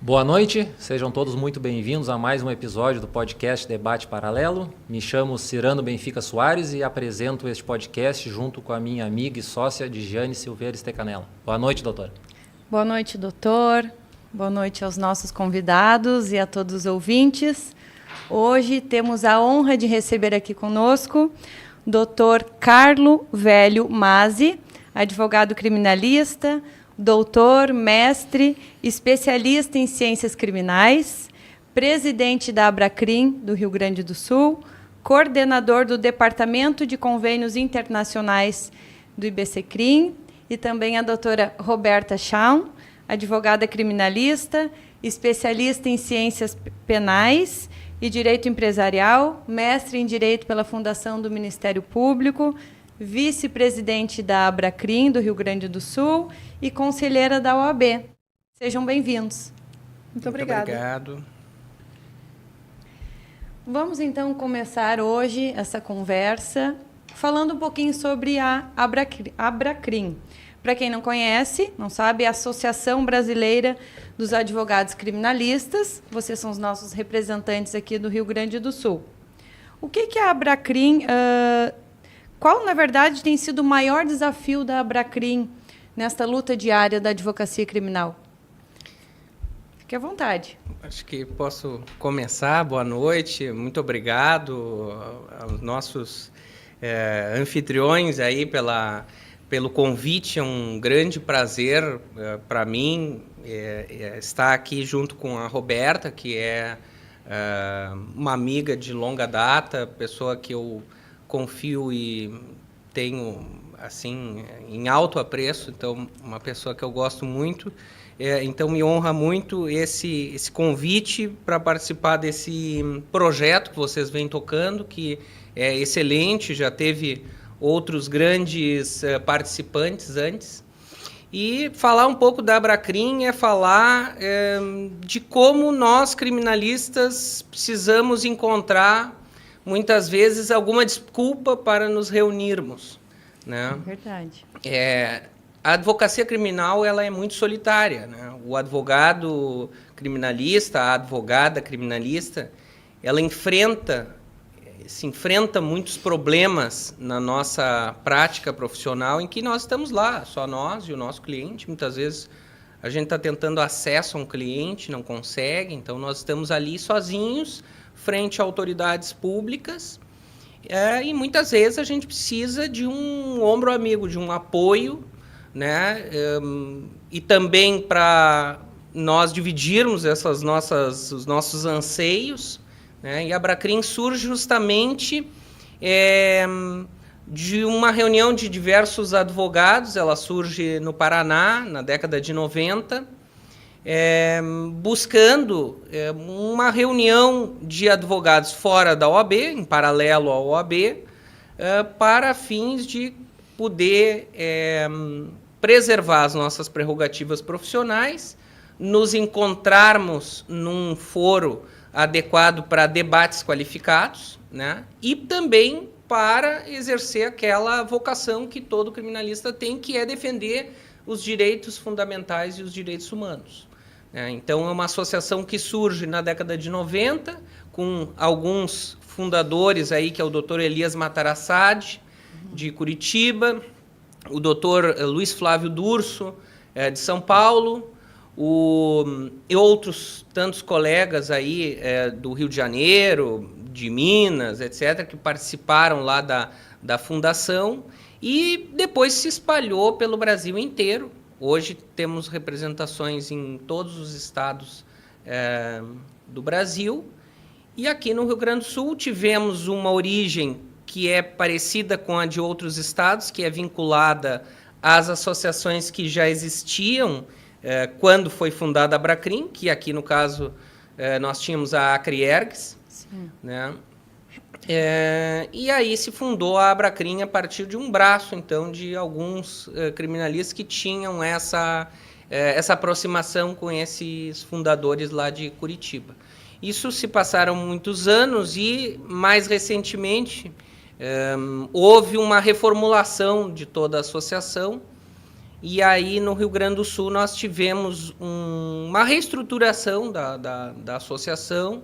Boa noite, sejam todos muito bem-vindos a mais um episódio do podcast Debate Paralelo. Me chamo Cirano Benfica Soares e apresento este podcast junto com a minha amiga e sócia Digiane Silveira Stecanella. Boa noite, doutora. Boa noite, doutor. Boa noite aos nossos convidados e a todos os ouvintes. Hoje temos a honra de receber aqui conosco o doutor Carlo Velho Mazzi, advogado criminalista, doutor, mestre, especialista em ciências criminais, presidente da Abracrim do Rio Grande do Sul, coordenador do Departamento de Convênios Internacionais do IBCCRIM, e também a doutora Roberta Schaum, advogada criminalista, especialista em ciências penais e direito empresarial, mestre em direito pela Fundação do Ministério Público, vice-presidente da Abracrim do Rio Grande do Sul e conselheira da OAB. Sejam bem-vindos. Muito obrigada. Obrigado. Vamos, então, começar hoje essa conversa falando um pouquinho sobre a Abracrim. Para quem não conhece, não sabe, é a Associação Brasileira dos Advogados Criminalistas. Vocês são os nossos representantes aqui do Rio Grande do Sul. O que é a Abracrim? Qual, na verdade, tem sido o maior desafio da Abracrim nesta luta diária da advocacia criminal? Fique à vontade. Acho que posso começar. Boa noite. Muito obrigado aos nossos anfitriões aí pelo convite. É um grande prazer para mim estar aqui junto com a Roberta, que é uma amiga de longa data, pessoa que eu confio e tenho assim em alto apreço, então uma pessoa que eu gosto muito, então me honra muito esse convite para participar desse projeto que vocês vêm tocando, que é excelente, já teve outros grandes participantes antes. E falar um pouco da Abracrim é falar de como nós criminalistas precisamos encontrar muitas vezes alguma desculpa para nos reunirmos, né? Verdade. A advocacia criminal ela é muito solitária, né? O advogado criminalista, a advogada criminalista, ela se enfrenta muitos problemas na nossa prática profissional em que nós estamos lá, só nós e o nosso cliente. Muitas vezes a gente está tentando acesso a um cliente, não consegue, então nós estamos ali sozinhos, frente a autoridades públicas, e muitas vezes a gente precisa de um ombro amigo, de um apoio, né? E também para nós dividirmos os nossos anseios, né? E a Abracrim surge justamente de uma reunião de diversos advogados. Ela surge no Paraná, na década de 90, buscando uma reunião de advogados fora da OAB, em paralelo à OAB, para fins de poder preservar as nossas prerrogativas profissionais, nos encontrarmos num foro adequado para debates qualificados, né? E também para exercer aquela vocação que todo criminalista tem, que é defender os direitos fundamentais e os direitos humanos. Então, é uma associação que surge na década de 90, com alguns fundadores, aí, que é o doutor Elias Matarassade, de Curitiba, o doutor Luiz Flávio Durso, de São Paulo, e outros tantos colegas aí, do Rio de Janeiro, de Minas, etc., que participaram lá da fundação, e depois se espalhou pelo Brasil inteiro. Hoje temos representações em todos os estados do Brasil. E aqui no Rio Grande do Sul tivemos uma origem que é parecida com a de outros estados, que é vinculada às associações que já existiam quando foi fundada a Abracrim, que aqui no caso nós tínhamos a Acriergs, né? E aí se fundou a Abracrim a partir de um braço, então, de alguns criminalistas que tinham essa aproximação com esses fundadores lá de Curitiba. Isso se passaram muitos anos e, mais recentemente, houve uma reformulação de toda a associação E aí, no Rio Grande do Sul, nós tivemos uma reestruturação da associação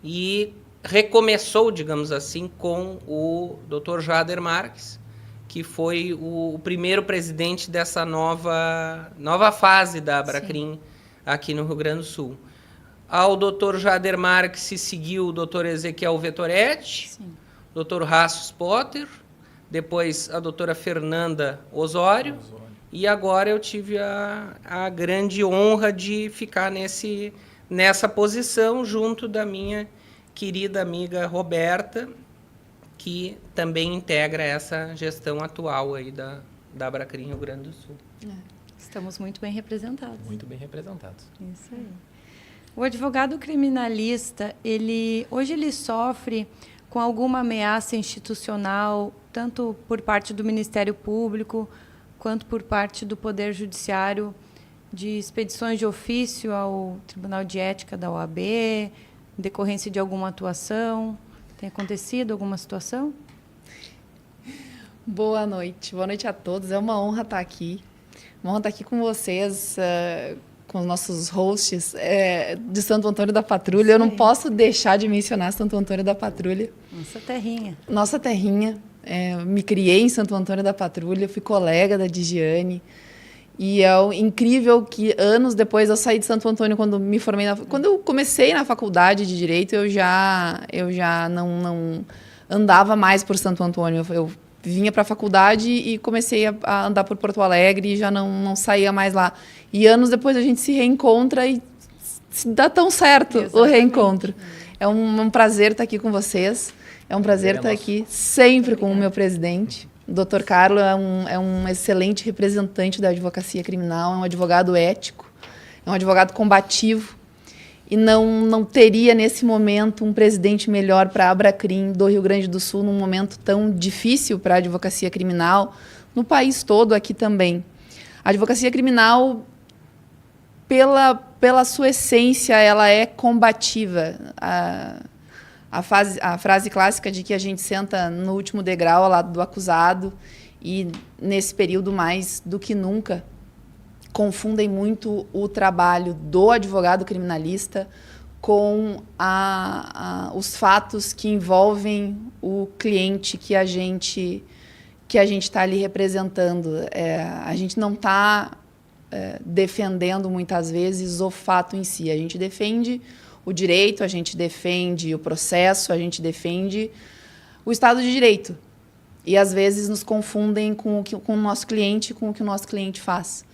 e recomeçou, digamos assim, com o Dr. Jader Marques, que foi o primeiro presidente dessa nova fase da Abracrim aqui no Rio Grande do Sul. Ao Dr. Jader Marques se seguiu o Dr. Ezequiel Vettoretti, o Dr. Rácio Potter, depois a doutora Fernanda Osório. E agora eu tive a grande honra de ficar nessa posição junto da minha querida amiga Roberta, que também integra essa gestão atual aí da Abracrim Rio Grande do Sul. Estamos muito bem representados. Muito bem representados. Isso aí. O advogado criminalista, hoje ele sofre com alguma ameaça institucional, tanto por parte do Ministério Público, quanto por parte do Poder Judiciário, de expedições de ofício ao Tribunal de Ética da OAB, em decorrência de alguma atuação? Tem acontecido alguma situação? Boa noite a todos. É uma honra estar aqui. Uma honra estar aqui com vocês, com os nossos hosts de Santo Antônio da Patrulha. Eu não posso deixar de mencionar Santo Antônio da Patrulha. Nossa terrinha. Nossa terrinha. Me criei em Santo Antônio da Patrulha, fui colega da Digiane. E é incrível que anos depois eu saí de Santo Antônio, quando me formei, quando eu comecei na faculdade de Direito, eu já não andava mais por Santo Antônio. Eu vinha para a faculdade e comecei a andar por Porto Alegre e já não saía mais lá. E anos depois a gente se reencontra e dá tão certo. Exatamente. O reencontro. É um prazer estar aqui com vocês. É um prazer estar aqui sempre com o meu presidente. O Dr. Carlo é um excelente representante da advocacia criminal, é um advogado ético, é um advogado combativo. E não teria, nesse momento, um presidente melhor para a Abracrim do Rio Grande do Sul, num momento tão difícil para a advocacia criminal, no país todo aqui também. A advocacia criminal, pela sua essência, ela é combativa. A frase clássica de que a gente senta no último degrau ao lado do acusado e, nesse período, mais do que nunca, confundem muito o trabalho do advogado criminalista com os fatos que envolvem o cliente que a gente está ali representando. A gente não está defendendo, muitas vezes, o fato em si. A gente defende o direito, a gente defende o processo, a gente defende o Estado de Direito. E, às vezes, nos confundem com o nosso cliente, com o que o nosso cliente faz.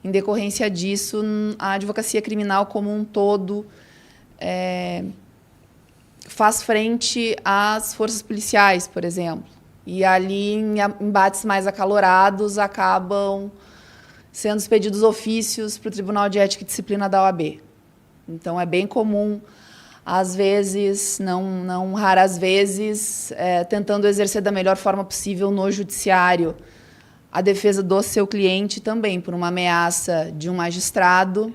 Em decorrência disso, a advocacia criminal como um todo faz frente às forças policiais, por exemplo. E ali, em embates mais acalorados, acabam sendo expedidos ofícios para o Tribunal de Ética e Disciplina da OAB. Então, é bem comum, às vezes, não raras vezes, tentando exercer da melhor forma possível no judiciário a defesa do seu cliente também, por uma ameaça de um magistrado,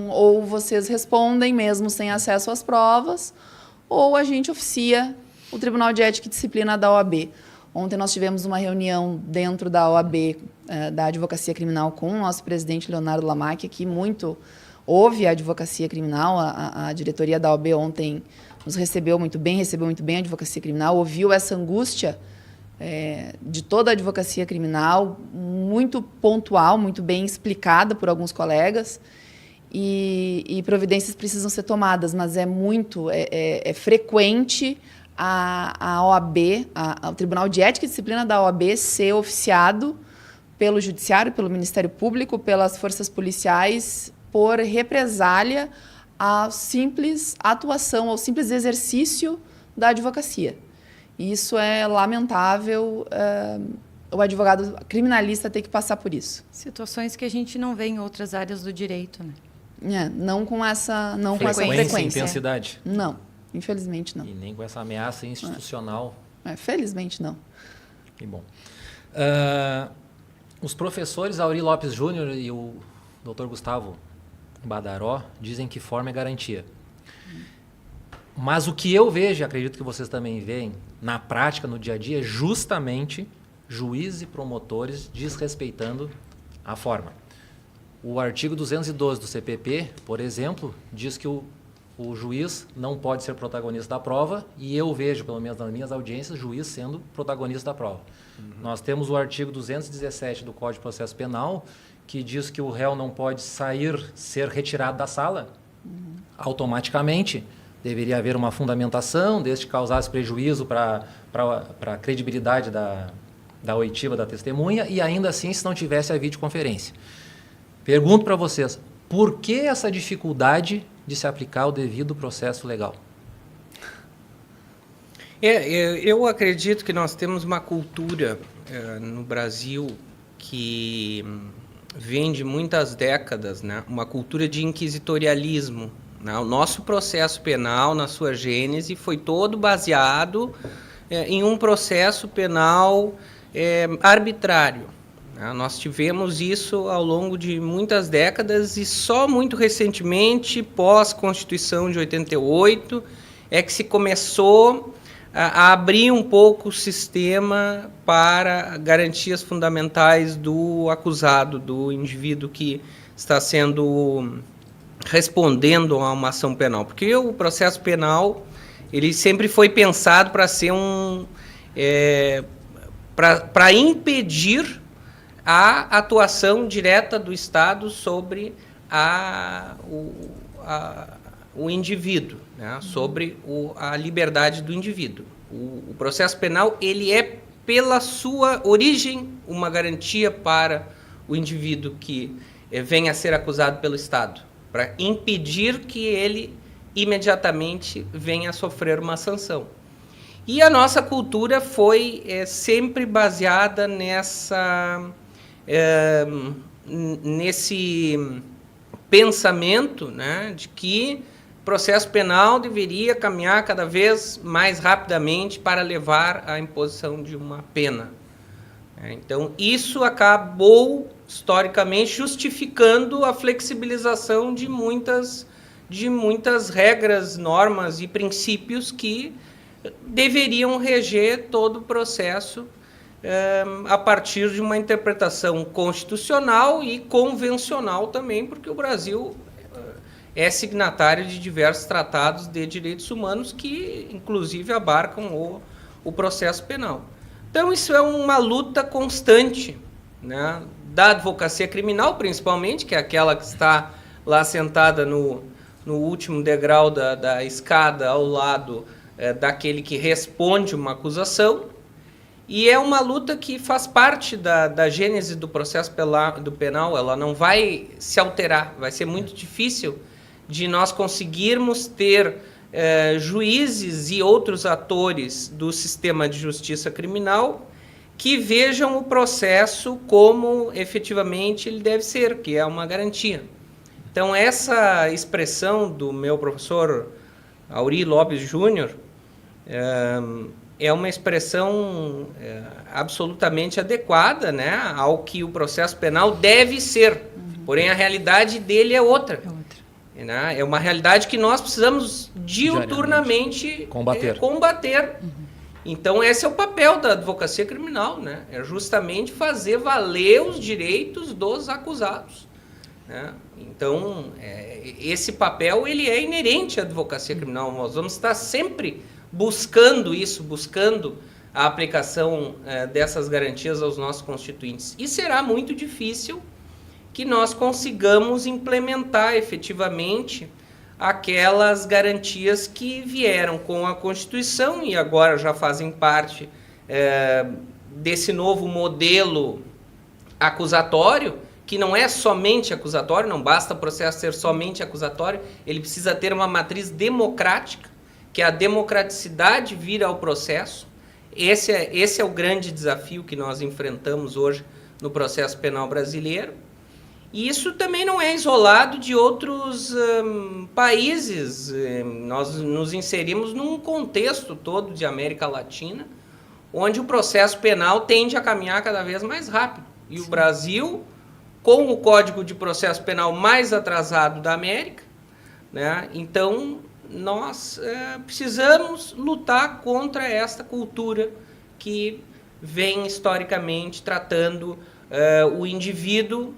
ou vocês respondem mesmo sem acesso às provas, ou a gente oficia o Tribunal de Ética e Disciplina da OAB. Ontem nós tivemos uma reunião dentro da OAB, da Advocacia Criminal, com o nosso presidente Leonardo Lamac, que muito ouve a advocacia criminal. A diretoria da OAB ontem nos recebeu muito bem a advocacia criminal, ouviu essa angústia de toda a advocacia criminal, muito pontual, muito bem explicada por alguns colegas, e providências precisam ser tomadas, mas é frequente a OAB, o Tribunal de Ética e Disciplina da OAB ser oficiado pelo Judiciário, pelo Ministério Público, pelas forças policiais, por represália à simples atuação, ao simples exercício da advocacia. Isso é lamentável, o advogado criminalista tem que passar por isso. Situações que a gente não vê em outras áreas do direito, né? Não com essa frequência. Intensidade. Não, infelizmente não. E nem com essa ameaça institucional. Felizmente não. Que bom. Os professores Auri Lopes Júnior e o Dr. Gustavo Badaró dizem que forma é garantia. Mas o que eu vejo, e acredito que vocês também veem, na prática, no dia a dia, é justamente juízes e promotores desrespeitando a forma. O artigo 212 do CPP, por exemplo, diz que o juiz não pode ser protagonista da prova, e eu vejo, pelo menos nas minhas audiências, juiz sendo protagonista da prova. Nós temos o artigo 217 do Código de Processo Penal, que diz que o réu não pode ser retirado da sala automaticamente. Deveria haver uma fundamentação, desde que causasse prejuízo para a credibilidade da oitiva da testemunha, e ainda assim se não tivesse a videoconferência. Pergunto para vocês, por que essa dificuldade de se aplicar o devido processo legal? Eu acredito que nós temos uma cultura no Brasil que vem de muitas décadas, né? Uma cultura de inquisitorialismo, né? O nosso processo penal, na sua gênese, foi todo baseado em um processo penal arbitrário. Nós tivemos isso ao longo de muitas décadas e só muito recentemente, pós-Constituição de 88, é que se começou a abrir um pouco o sistema para garantias fundamentais do acusado, do indivíduo que está respondendo a uma ação penal. Porque o processo penal, ele sempre foi pensado para ser para impedir a atuação direta do Estado sobre o indivíduo, né? Sobre a liberdade do indivíduo. O processo penal, ele é, pela sua origem, uma garantia para o indivíduo que venha a ser acusado pelo Estado, para impedir que ele imediatamente venha a sofrer uma sanção. E a nossa cultura foi sempre baseada nesse pensamento, né, de que o processo penal deveria caminhar cada vez mais rapidamente para levar à imposição de uma pena. Então, isso acabou, historicamente, justificando a flexibilização de muitas regras, normas e princípios que deveriam reger todo o processo a partir de uma interpretação constitucional e convencional também, porque o Brasil é signatário de diversos tratados de direitos humanos que, inclusive, abarcam o processo penal. Então, isso é uma luta constante, né, da advocacia criminal, principalmente, que é aquela que está lá sentada no último degrau da escada, ao lado daquele que responde uma acusação. E é uma luta que faz parte da gênese do processo penal, ela não vai se alterar, vai ser muito difícil de nós conseguirmos ter juízes e outros atores do sistema de justiça criminal que vejam o processo como efetivamente ele deve ser, que é uma garantia. Então, essa expressão do meu professor Aurí Lopes Júnior é uma expressão absolutamente adequada, né, ao que o processo penal deve ser. Porém, a realidade dele é outra. Né? É uma realidade que nós precisamos diuturnamente combater. Então, esse é o papel da advocacia criminal, né? É justamente fazer valer os direitos dos acusados, né? Então, esse papel ele é inerente à advocacia criminal. Nós vamos estar sempre buscando isso, buscando a aplicação dessas garantias aos nossos constituintes. E será muito difícil que nós consigamos implementar efetivamente aquelas garantias que vieram com a Constituição e agora já fazem parte desse novo modelo acusatório, que não é somente acusatório, não basta o processo ser somente acusatório, ele precisa ter uma matriz democrática, que a democraticidade vira ao processo. Esse é o grande desafio que nós enfrentamos hoje no processo penal brasileiro. E isso também não é isolado de outros países. Nós nos inserimos num contexto todo de América Latina, onde o processo penal tende a caminhar cada vez mais rápido. E o Brasil, com o Código de Processo Penal mais atrasado da América, né? Então, nós precisamos lutar contra esta cultura que vem historicamente tratando o indivíduo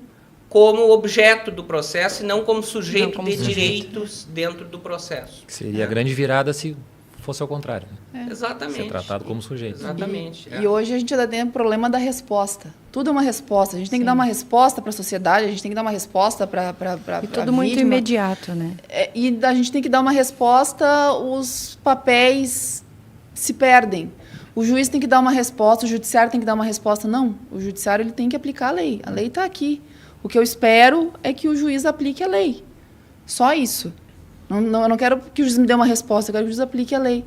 como objeto do processo e não como sujeito de direitos dentro do processo. Que seria a grande virada se fosse ao contrário. Exatamente. Ser tratado como sujeito. Exatamente. E hoje a gente ainda tem o problema da resposta. Tudo é uma resposta. A gente tem que dar uma resposta para a sociedade, a gente tem que dar uma resposta para E tudo muito imediato, né? E a gente tem que dar uma resposta, os papéis se perdem. O juiz tem que dar uma resposta, o judiciário tem que dar uma resposta. Não, o judiciário ele tem que aplicar a lei. A lei está aqui. O que eu espero é que o juiz aplique a lei. Só isso. Eu não quero que o juiz me dê uma resposta, eu quero que o juiz aplique a lei.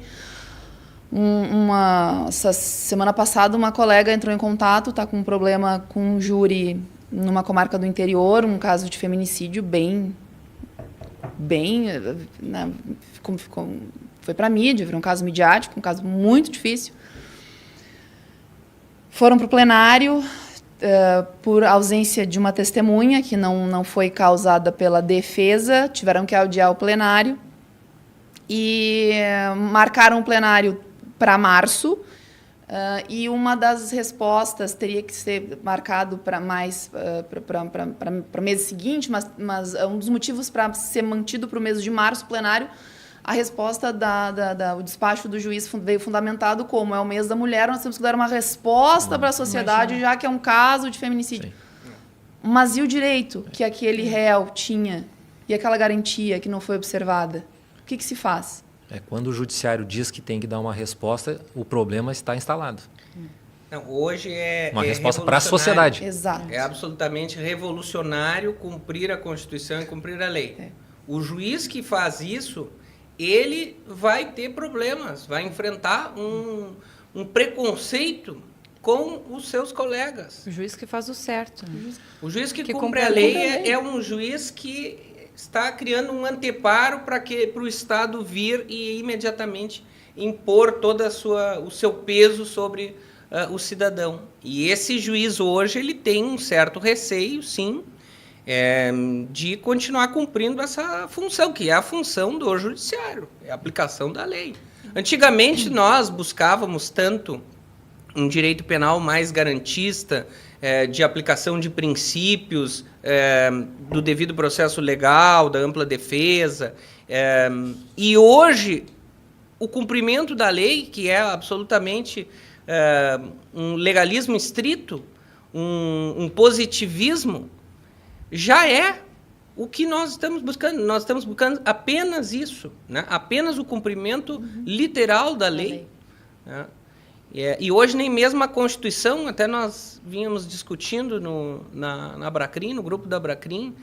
Essa semana passada, uma colega entrou em contato, está com um problema com um júri numa comarca do interior, um caso de feminicídio bem, né, foi para a mídia, virou um caso midiático, um caso muito difícil. Foram para o plenário por ausência de uma testemunha, que não foi causada pela defesa, tiveram que adiar o plenário e marcaram o plenário para março, e uma das respostas teria que ser marcado para o mês seguinte, mas um dos motivos para ser mantido para o mês de março plenário, a resposta o despacho do juiz veio fundamentado como é o mês da mulher, nós temos que dar uma resposta para a sociedade, já que é um caso de feminicídio. Sim. Mas e o direito que aquele réu tinha e aquela garantia que não foi observada? O que se faz? Quando o judiciário diz que tem que dar uma resposta, o problema está instalado. Não, hoje uma resposta para a sociedade. Exato. É absolutamente revolucionário cumprir a Constituição e cumprir a lei. O juiz que faz isso, ele vai ter problemas, vai enfrentar um preconceito com os seus colegas. O juiz que faz o certo. Né? O juiz que cumpre a lei é um juiz que está criando um anteparo para o Estado vir e imediatamente impor todo o seu peso sobre o cidadão. E esse juiz hoje ele tem um certo receio, sim, de continuar cumprindo essa função, que é a função do judiciário, é a aplicação da lei. Antigamente nós buscávamos tanto um direito penal mais garantista, de aplicação de princípios, do devido processo legal, da ampla defesa. E hoje, o cumprimento da lei, que é absolutamente um legalismo estrito, um positivismo, já é o que nós estamos buscando. Nós estamos buscando apenas isso, né? Apenas o cumprimento literal da lei. Né? E hoje nem mesmo a Constituição, até nós vínhamos discutindo na Abracrim, no grupo da Abracrim,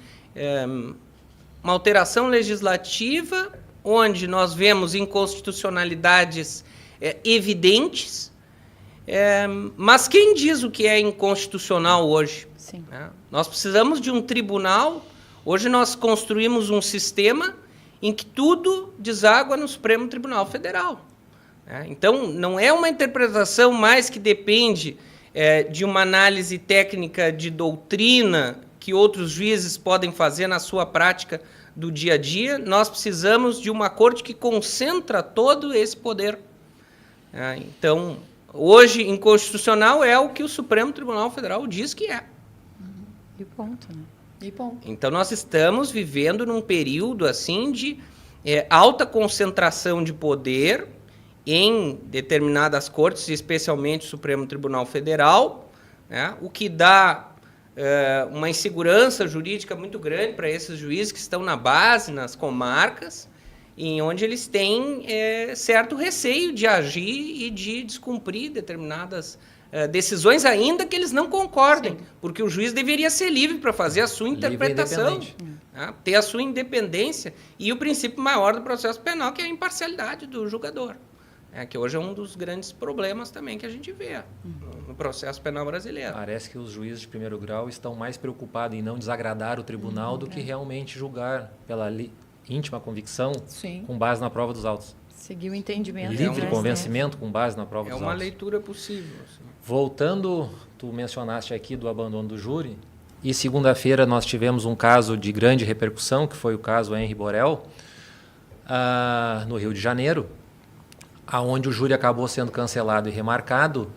uma alteração legislativa onde nós vemos inconstitucionalidades evidentes, mas quem diz o que é inconstitucional hoje? Sim. Né? Nós precisamos de um tribunal. Hoje nós construímos um sistema em que tudo deságua no Supremo Tribunal Federal. Então, não é uma interpretação mais que depende de uma análise técnica de doutrina que outros juízes podem fazer na sua prática do dia a dia. Nós precisamos de uma corte que concentra todo esse poder. Então, hoje, inconstitucional é o que o Supremo Tribunal Federal diz que é. E ponto, né? E ponto. Então, nós estamos vivendo num período assim de alta concentração de poder em determinadas cortes, especialmente o Supremo Tribunal Federal, né, o que dá uma insegurança jurídica muito grande para esses juízes que estão na base, nas comarcas, em onde eles têm certo receio de agir e de descumprir determinadas decisões, ainda que eles não concordem, sim, porque o juiz deveria ser livre para fazer a sua interpretação, né, ter a sua independência e o princípio maior do processo penal, que é a imparcialidade do julgador. Que hoje é um dos grandes problemas também que a gente vê no processo penal brasileiro. Parece que os juízes de primeiro grau estão mais preocupados em não desagradar o tribunal do que realmente julgar pela íntima convicção, sim, com base na prova dos autos. Seguir o entendimento. Livre convencimento com base na prova dos autos. É uma leitura possível. Assim. Voltando, tu mencionaste aqui do abandono do júri, e segunda-feira nós tivemos um caso de grande repercussão, que foi o caso Henri Borel, no Rio de Janeiro, aonde o júri acabou sendo cancelado e remarcado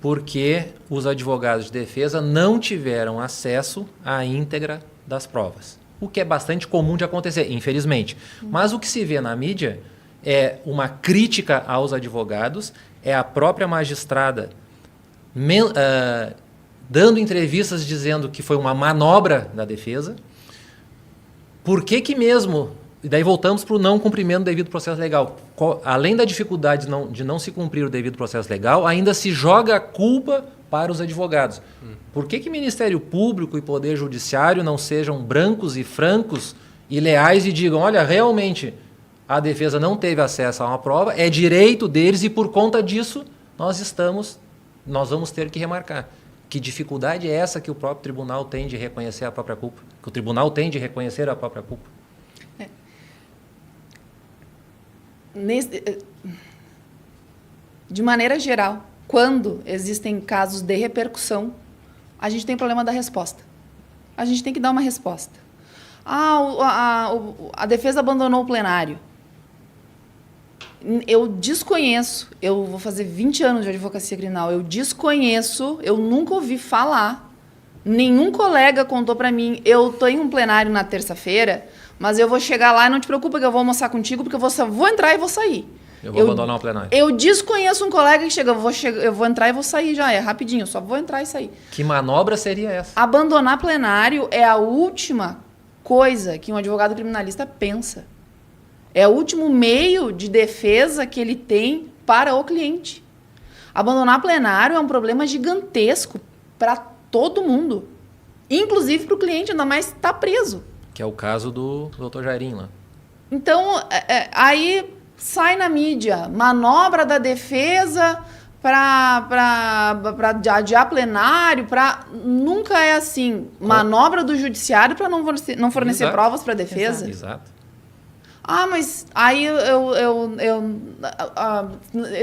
porque os advogados de defesa não tiveram acesso à íntegra das provas. O que é bastante comum de acontecer, infelizmente. Mas o que se vê na mídia é uma crítica aos advogados, é a própria magistrada dando entrevistas dizendo que foi uma manobra da defesa. Por que mesmo... E daí voltamos para o não cumprimento do devido processo legal. Além da dificuldade de não se cumprir o devido processo legal, ainda se joga a culpa para os advogados. Por que Ministério Público e Poder Judiciário não sejam brancos e francos e leais e digam, olha, realmente a defesa não teve acesso a uma prova, é direito deles e por conta disso nós vamos ter que remarcar. Que dificuldade é essa que o próprio tribunal tem de reconhecer a própria culpa? Que o tribunal tem de reconhecer a própria culpa? De maneira geral, quando existem casos de repercussão, a gente tem problema da resposta. A gente tem que dar uma resposta. A defesa abandonou o plenário. Eu desconheço, eu vou fazer 20 anos de advocacia criminal, eu desconheço, eu nunca ouvi falar, nenhum colega contou para mim, eu estou em um plenário na terça-feira, mas eu vou chegar lá e não te preocupa que eu vou almoçar contigo, porque eu vou entrar e vou sair. Eu vou abandonar o plenário. Eu desconheço um colega que chega, eu vou entrar e vou sair já, é rapidinho, só vou entrar e sair. Que manobra seria essa? Abandonar plenário é a última coisa que um advogado criminalista pensa. É o último meio de defesa que ele tem para o cliente. Abandonar plenário é um problema gigantesco para todo mundo, inclusive para o cliente, ainda mais está preso. Que é o caso do Dr. Jairinho lá. Então, aí sai na mídia, manobra da defesa para adiar plenário, nunca é assim. Manobra do judiciário para não fornecer provas para a defesa. Exato. Mas aí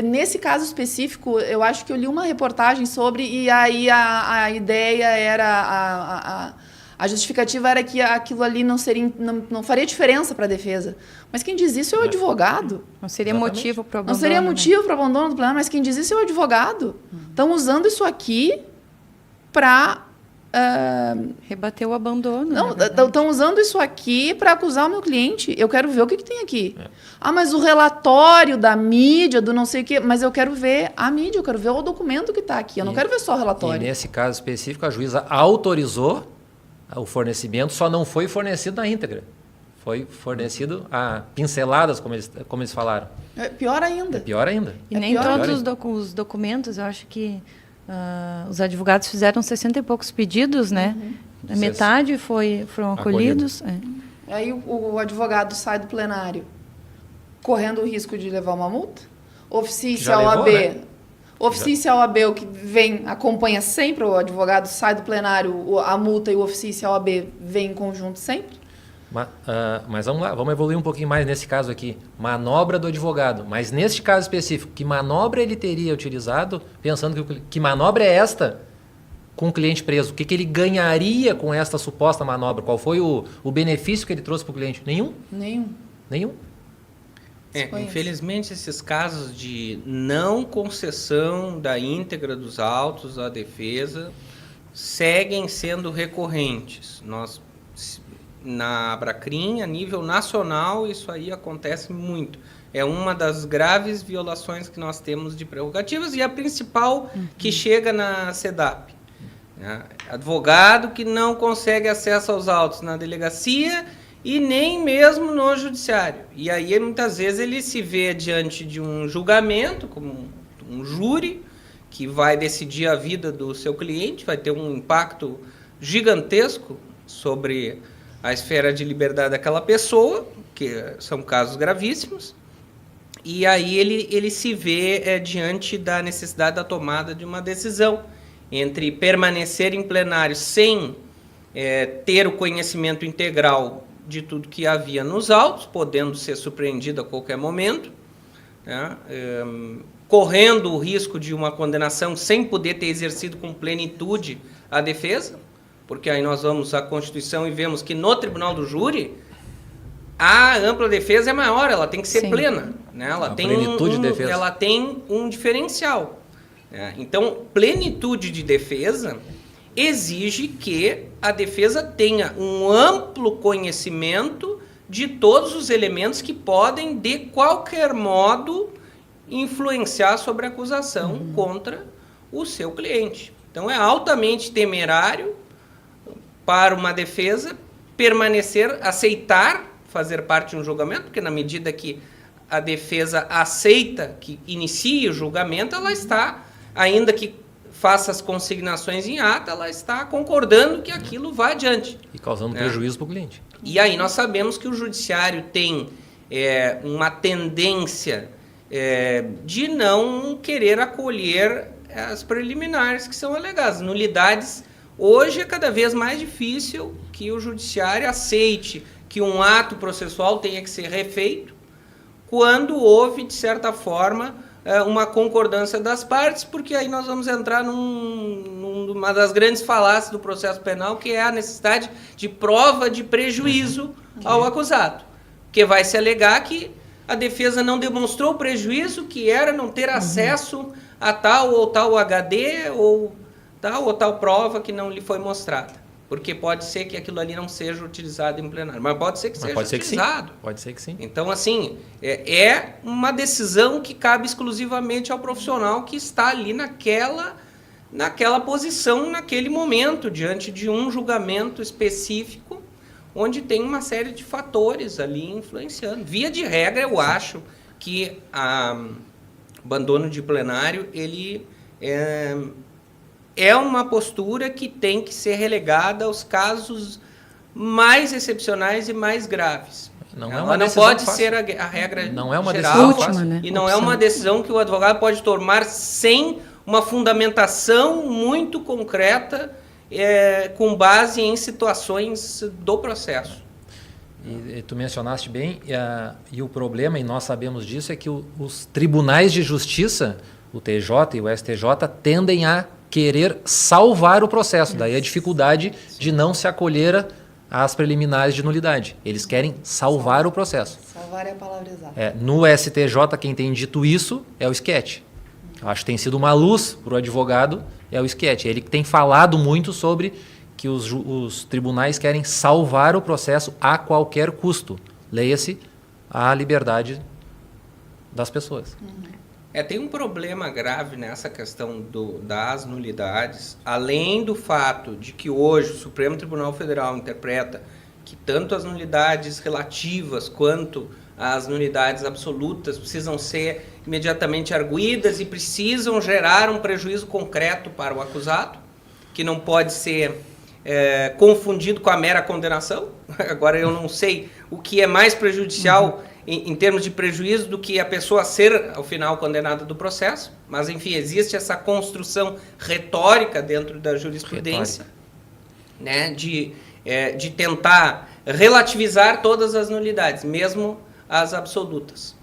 nesse caso específico, eu acho que eu li uma reportagem sobre, e aí a ideia era, a justificativa era que aquilo ali não faria diferença para a defesa. Mas quem diz isso é o advogado. Não seria motivo para o abandono. Não seria motivo para o abandono do plenário, mas quem diz isso é o advogado. Estão usando isso aqui para... rebater o abandono. Não, estão usando isso aqui para acusar o meu cliente. Eu quero ver o que tem aqui. Mas o relatório da mídia, do não sei o quê. Mas eu quero ver a mídia, eu quero ver o documento que está aqui. Eu não quero ver só o relatório. E nesse caso específico, a juíza autorizou o fornecimento, só não foi fornecido na íntegra. Foi fornecido a pinceladas, como eles falaram. É pior ainda. E nem todos os documentos, eu acho que os advogados fizeram 60 e poucos pedidos, né? Metade foram acolhidos. Aí o advogado sai do plenário correndo o risco de levar uma multa. Oficia a OAB. Né? Oficia a OAB, o que vem, acompanha sempre o advogado, sai do plenário, a multa e o oficia a OAB vem em conjunto sempre. Mas vamos lá, vamos evoluir um pouquinho mais nesse caso aqui. Manobra do advogado. Mas neste caso específico, que manobra ele teria utilizado, pensando que manobra é esta com o cliente preso? O que ele ganharia com esta suposta manobra? Qual foi o benefício que ele trouxe para o cliente? Nenhum. Infelizmente, esses casos de não concessão da íntegra dos autos à defesa seguem sendo recorrentes. Na Abracrim, a nível nacional, isso aí acontece muito. É uma das graves violações que nós temos de prerrogativas e a principal que chega na SEDAP. Advogado que não consegue acesso aos autos na delegacia e nem mesmo no judiciário. E aí, muitas vezes, ele se vê diante de um julgamento, como um júri, que vai decidir a vida do seu cliente, vai ter um impacto gigantesco sobre a esfera de liberdade daquela pessoa, que são casos gravíssimos, e aí ele se vê diante da necessidade da tomada de uma decisão entre permanecer em plenário sem ter o conhecimento integral de tudo que havia nos autos, podendo ser surpreendido a qualquer momento, né? Correndo o risco de uma condenação sem poder ter exercido com plenitude a defesa, porque aí nós vamos à Constituição e vemos que no tribunal do júri a ampla defesa é maior, ela tem que ser plena, né? Ela tem plenitude de defesa. Ela tem um diferencial. Então, plenitude de defesa exige que a defesa tenha um amplo conhecimento de todos os elementos que podem, de qualquer modo, influenciar sobre a acusação contra o seu cliente. Então, é altamente temerário para uma defesa permanecer, aceitar fazer parte de um julgamento, porque na medida que a defesa aceita que inicie o julgamento, ela está, ainda que faça as consignações em ata, ela está concordando que aquilo vá adiante. E causando prejuízo para o cliente. E aí nós sabemos que o judiciário tem uma tendência de não querer acolher as preliminares que são alegadas. Nulidades, hoje é cada vez mais difícil que o judiciário aceite que um ato processual tenha que ser refeito quando houve, de certa forma, uma concordância das partes, porque aí nós vamos entrar numa das grandes falácias do processo penal, que é a necessidade de prova de prejuízo ao acusado. Porque vai se alegar que a defesa não demonstrou o prejuízo, que era não ter acesso a tal ou tal HD ou tal prova que não lhe foi mostrada. Porque pode ser que aquilo ali não seja utilizado em plenário, mas pode ser que seja utilizado. Pode ser que sim. Então, assim, é uma decisão que cabe exclusivamente ao profissional que está ali naquela posição, naquele momento, diante de um julgamento específico, onde tem uma série de fatores ali influenciando. Via de regra, eu acho que o abandono de plenário, ele é uma postura que tem que ser relegada aos casos mais excepcionais e mais graves. Ela não pode ser a regra não é uma geral, decisão fácil. Né? E não é uma decisão que o advogado pode tomar sem uma fundamentação muito concreta, com base em situações do processo. E tu mencionaste bem, e o problema, e nós sabemos disso, é que os tribunais de justiça, o TJ e o STJ, tendem a querer salvar o processo. Daí a dificuldade de não se acolher às preliminares de nulidade. Eles querem salvar o processo. Salvar é a palavra exata. No STJ, quem tem dito isso é o Schetti. Eu acho que tem sido uma luz para o advogado, é o Schetti. Ele tem falado muito sobre que os tribunais querem salvar o processo a qualquer custo. Leia-se a liberdade das pessoas. Tem um problema grave nessa questão das nulidades, além do fato de que hoje o Supremo Tribunal Federal interpreta que tanto as nulidades relativas quanto as nulidades absolutas precisam ser imediatamente arguidas e precisam gerar um prejuízo concreto para o acusado, que não pode ser confundido com a mera condenação. Agora, eu não sei o que é mais prejudicial em termos de prejuízo do que a pessoa ser, ao final, condenada do processo. Mas, enfim, existe essa construção retórica dentro da jurisprudência, né, de tentar relativizar todas as nulidades, mesmo as absolutas.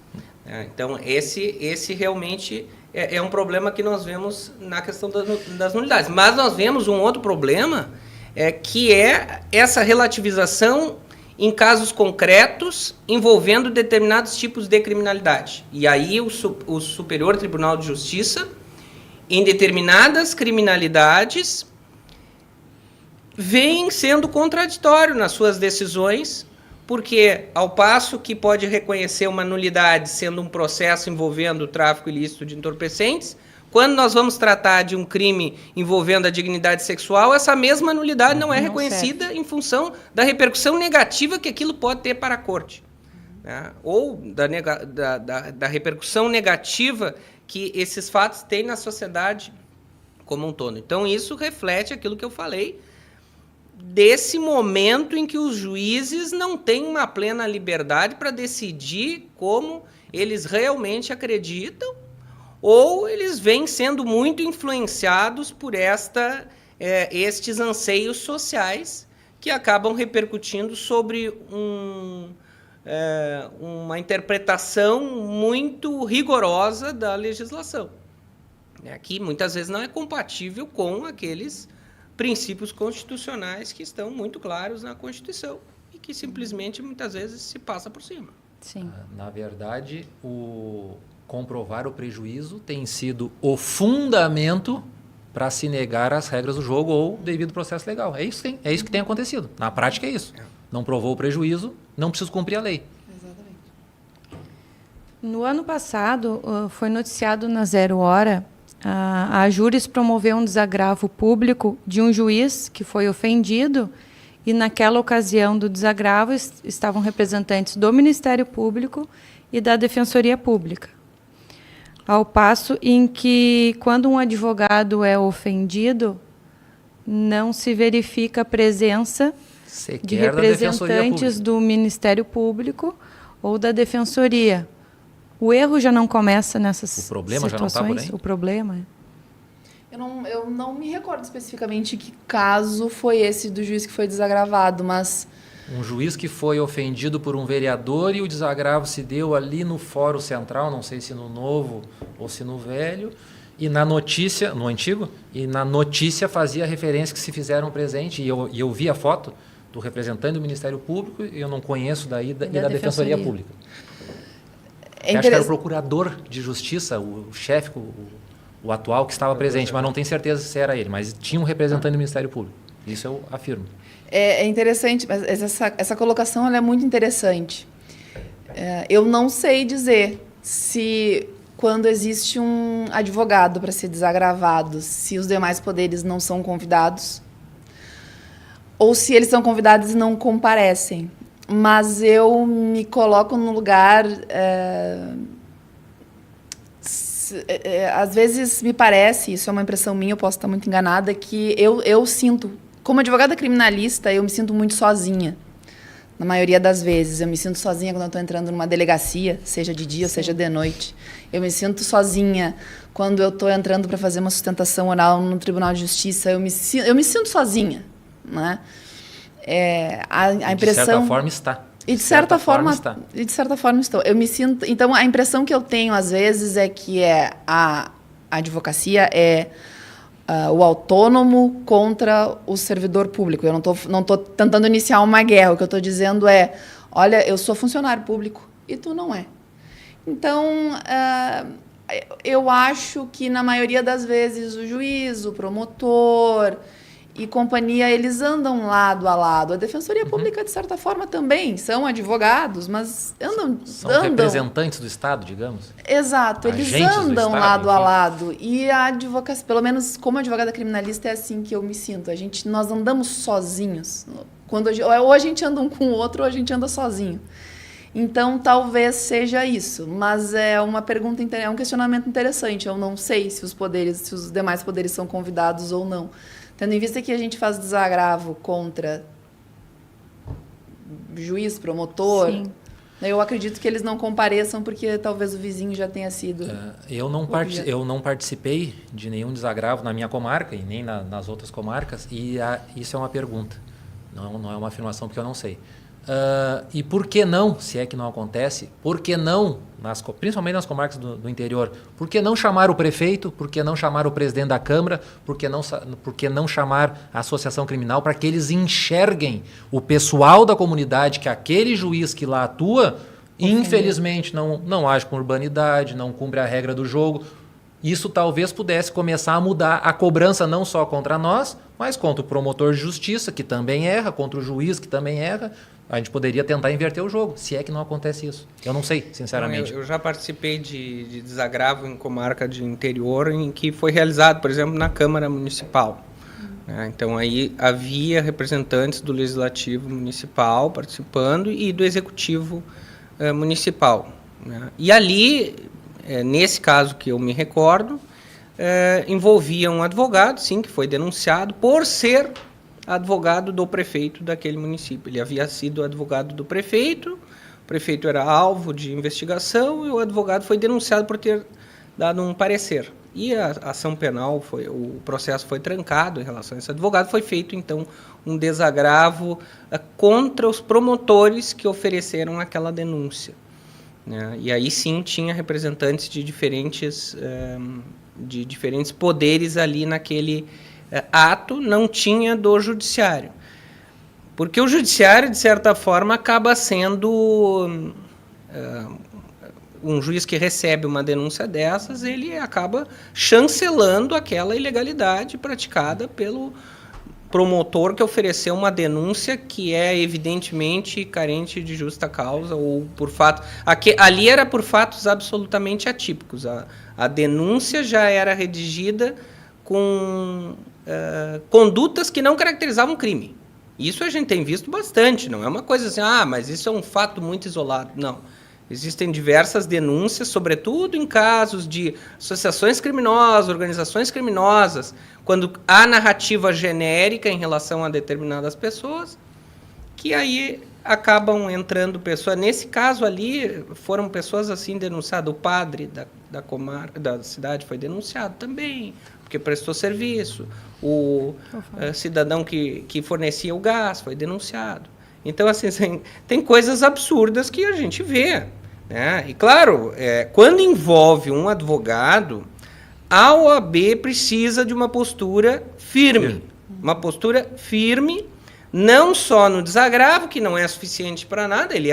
Então, esse realmente é um problema que nós vemos na questão das nulidades. Mas nós vemos um outro problema, que é essa relativização em casos concretos envolvendo determinados tipos de criminalidade. E aí o Superior Tribunal de Justiça, em determinadas criminalidades, vem sendo contraditório nas suas decisões, porque ao passo que pode reconhecer uma nulidade sendo um processo envolvendo o tráfico ilícito de entorpecentes, quando nós vamos tratar de um crime envolvendo a dignidade sexual, essa mesma nulidade não é reconhecida em função da repercussão negativa que aquilo pode ter para a corte, né? Ou da repercussão negativa que esses fatos têm na sociedade como um todo. Então, isso reflete aquilo que eu falei, desse momento em que os juízes não têm uma plena liberdade para decidir como eles realmente acreditam, ou eles vêm sendo muito influenciados por estes anseios sociais que acabam repercutindo sobre uma interpretação muito rigorosa da legislação, que muitas vezes não é compatível com aqueles princípios constitucionais que estão muito claros na Constituição e que simplesmente muitas vezes se passa por cima. Sim. Na verdade, comprovar o prejuízo tem sido o fundamento para se negar as regras do jogo ou devido processo legal. É isso que tem acontecido. Na prática é isso. Não provou o prejuízo, não preciso cumprir a lei. Exatamente. No ano passado, foi noticiado na Zero Hora, a Júris promoveu um desagravo público de um juiz que foi ofendido e naquela ocasião do desagravo estavam representantes do Ministério Público e da Defensoria Pública. Ao passo em que, quando um advogado é ofendido, não se verifica a presença de representantes do Ministério Público ou da Defensoria. O erro já não começa nessas situações? O problema já não está por aí? O problema é... Eu não me recordo especificamente que caso foi esse do juiz que foi desagravado, mas... Um juiz que foi ofendido por um vereador e o desagravo se deu ali no Fórum Central, não sei se no novo ou se no velho, e na notícia, no antigo, e na notícia fazia referência que se fizeram presente, e eu vi a foto do representante do Ministério Público, e eu não conheço daí e da Defensoria Pública. Acho que era o procurador de justiça, o chefe, o atual que estava presente, mas não tenho certeza se era ele, mas tinha um representante do Ministério Público. Isso eu afirmo. É interessante, mas essa colocação ela é muito interessante. Eu não sei dizer se, quando existe um advogado para ser desagravado, se os demais poderes não são convidados, ou se eles são convidados e não comparecem. Mas eu me coloco no lugar... às vezes me parece, isso é uma impressão minha, eu posso estar muito enganada, que eu sinto, como advogada criminalista, eu me sinto muito sozinha. Na maioria das vezes. Eu me sinto sozinha quando eu estou entrando numa delegacia, seja de dia ou seja de noite. Eu me sinto sozinha quando eu estou entrando para fazer uma sustentação oral no Tribunal de Justiça. Eu me sinto sozinha. Né? A impressão... De certa forma está. E de certa forma estou. Eu me sinto. Então, a impressão que eu tenho às vezes é que a advocacia é o autônomo contra o servidor público. Eu não estou tentando iniciar uma guerra. O que eu estou dizendo é: olha, eu sou funcionário público e tu não é. Então, eu acho que na maioria das vezes o juiz, o promotor e companhia, eles andam lado a lado. A Defensoria Pública, de certa forma, também são advogados, mas São representantes do Estado, digamos. Exato, eles andam lado a lado. E a advocacia, pelo menos como advogada criminalista, é assim que eu me sinto. Nós andamos sozinhos. Ou a gente anda um com o outro, ou a gente anda sozinho. Então, talvez seja isso. Mas é uma pergunta, é um questionamento interessante. Eu não sei se os demais poderes são convidados ou não. Tendo em vista que a gente faz desagravo contra juiz, promotor, sim, eu acredito que eles não compareçam porque talvez o vizinho já tenha sido... Eu não participei de nenhum desagravo na minha comarca e nem nas outras comarcas, e isso é uma pergunta, não é uma afirmação, porque eu não sei. E por que não, se é que não acontece, por que não, principalmente nas comarcas do interior, por que não chamar o prefeito, por que não chamar o presidente da Câmara, por que não chamar a associação criminal para que eles enxerguem o pessoal da comunidade que aquele juiz que lá atua, infelizmente, não age com urbanidade, não cumpre a regra do jogo. Isso talvez pudesse começar a mudar a cobrança não só contra nós, mas contra o promotor de justiça, que também erra, contra o juiz, que também erra. A gente poderia tentar inverter o jogo, se é que não acontece isso. Eu não sei, sinceramente. Eu já participei de desagravo em comarca de interior, em que foi realizado, por exemplo, na Câmara Municipal. Então, aí havia representantes do Legislativo Municipal participando e do Executivo Municipal. E ali, nesse caso que eu me recordo, envolvia um advogado, sim, que foi denunciado por ser advogado do prefeito daquele município. Ele havia sido advogado do prefeito, o prefeito era alvo de investigação e o advogado foi denunciado por ter dado um parecer. E a ação penal, o processo foi trancado em relação a esse advogado, foi feito, então, um desagravo contra os promotores que ofereceram aquela denúncia. E aí, sim, tinha representantes de diferentes poderes ali naquele ato, não tinha do judiciário. Porque o judiciário, de certa forma, acaba sendo um juiz que recebe uma denúncia dessas, ele acaba chancelando aquela ilegalidade praticada pelo promotor que ofereceu uma denúncia que é evidentemente carente de justa causa ou por fato... Ali era por fatos absolutamente atípicos. A denúncia já era redigida com condutas que não caracterizavam crime. Isso a gente tem visto bastante, não é uma coisa assim, mas isso é um fato muito isolado. Não. Existem diversas denúncias, sobretudo em casos de associações criminosas, organizações criminosas, quando há narrativa genérica em relação a determinadas pessoas, que aí acabam entrando pessoas. Nesse caso ali, foram pessoas assim denunciadas. O padre da cidade foi denunciado também, porque prestou serviço. O cidadão que fornecia o gás foi denunciado. Então, assim, tem coisas absurdas que a gente vê. Né? E, claro, quando envolve um advogado, a OAB precisa de uma postura firme. Uma postura firme, não só no desagravo, que não é suficiente para nada, ele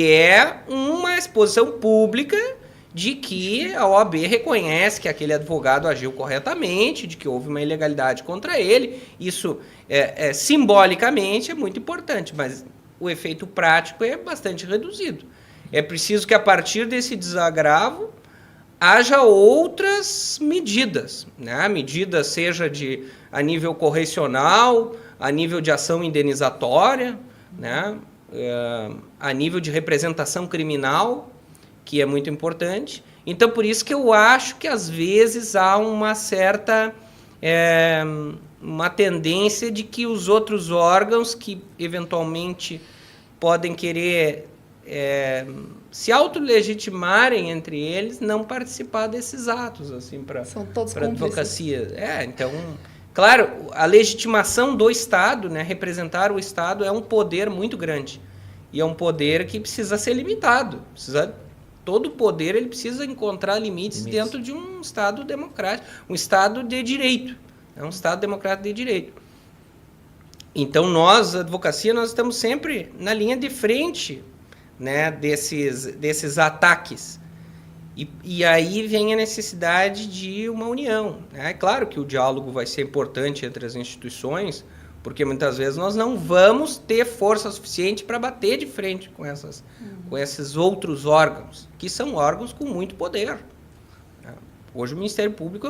é uma exposição pública de que a OAB reconhece que aquele advogado agiu corretamente, de que houve uma ilegalidade contra ele. Isso, simbolicamente, é muito importante, mas o efeito prático é bastante reduzido. É preciso que, a partir desse desagravo, haja outras medidas, né? Medidas seja a nível correcional, a nível de ação indenizatória, né? A nível de representação criminal, que é muito importante. Então, por isso que eu acho que, às vezes, há uma certa uma tendência de que os outros órgãos que, eventualmente, podem querer se autolegitimarem entre eles, não participar desses atos, assim, para a advocacia. Então, claro, a legitimação do Estado, né, representar o Estado, é um poder muito grande. E é um poder que precisa ser limitado. Todo poder ele precisa encontrar limites dentro de um Estado democrático, um Estado de direito. É um Estado democrático de direito. Então, nós, a advocacia, nós estamos sempre na linha de frente, né, desses ataques. E aí vem a necessidade de uma união. Né? É claro que o diálogo vai ser importante entre as instituições, porque muitas vezes nós não vamos ter força suficiente para bater de frente com esses outros órgãos, que são órgãos com muito poder. Hoje o Ministério Público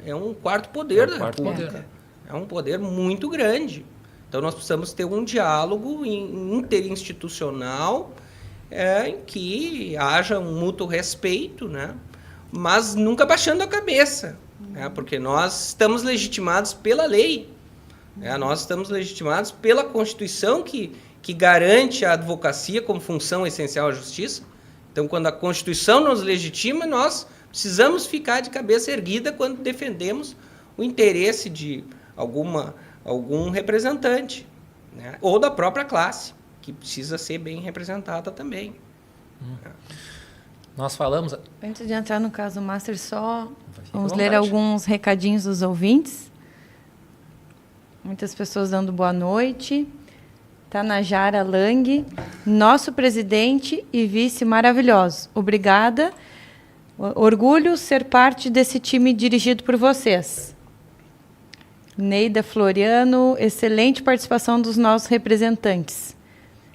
é um quarto poder da República. É um poder muito grande. Então nós precisamos ter um diálogo interinstitucional em que haja um mútuo respeito, né? Mas nunca baixando a cabeça, né? Porque nós estamos legitimados pela lei. Nós estamos legitimados pela Constituição, que garante a advocacia como função essencial à justiça. Então, quando a Constituição nos legitima, nós precisamos ficar de cabeça erguida quando defendemos o interesse de algum representante, né? Ou da própria classe, que precisa ser bem representada também. Nós falamos... Antes de entrar no caso Master, vamos ler alguns recadinhos dos ouvintes. Muitas pessoas dando boa noite. Tanajara Lang, nosso presidente e vice maravilhoso. Obrigada. Orgulho ser parte desse time dirigido por vocês. Neida Floriano, excelente participação dos nossos representantes.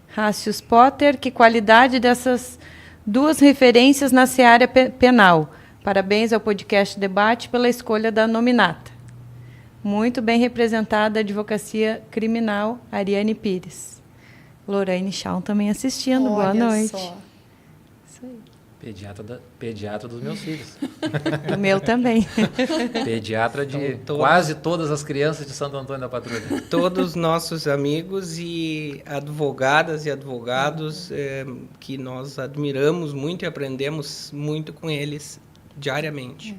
Rácius Potter, que qualidade dessas duas referências na seara penal. Parabéns ao podcast Debate pela escolha da nominata. Muito bem representada a advocacia criminal, Ariane Pires. Lorraine Shawn também assistindo. Boa noite. Só. Isso aí. Pediatra dos meus filhos. O meu também. Pediatra de quase todas as crianças de Santo Antônio da Patrulha. Todos nossos amigos e advogadas e advogados que nós admiramos muito e aprendemos muito com eles diariamente.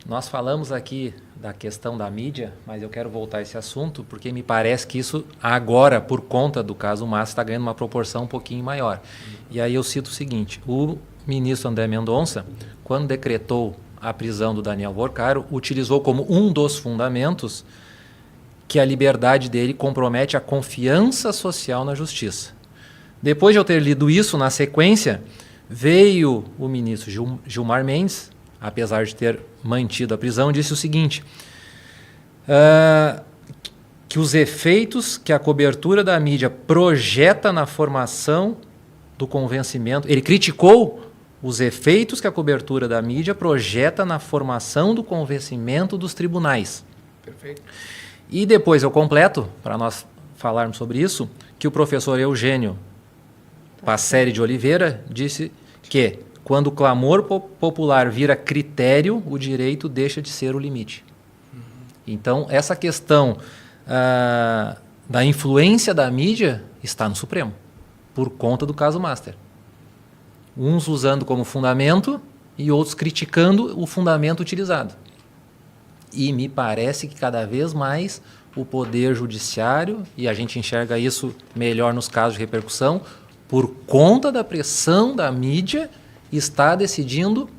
Nós falamos aqui da questão da mídia, mas eu quero voltar a esse assunto, porque me parece que isso agora, por conta do caso Massa, está ganhando uma proporção um pouquinho maior. E aí eu cito o seguinte: o ministro André Mendonça, quando decretou a prisão do Daniel Porcaro, utilizou como um dos fundamentos que a liberdade dele compromete a confiança social na justiça. Depois de eu ter lido isso, na sequência, Veio o ministro Gilmar Mendes, apesar de ter mantido a prisão, disse o seguinte, que os efeitos que a cobertura da mídia projeta na formação do convencimento, ele criticou os efeitos que a cobertura da mídia projeta na formação do convencimento dos tribunais. Perfeito. E depois eu completo, para nós falarmos sobre isso, que o professor Eugênio Passeri de Oliveira disse que quando o clamor popular vira critério, o direito deixa de ser o limite. Então, essa questão da influência da mídia está no Supremo, por conta do caso Master. Uns usando como fundamento e outros criticando o fundamento utilizado. E me parece que cada vez mais o Poder Judiciário, e a gente enxerga isso melhor nos casos de repercussão, por conta da pressão da mídia, está decidindo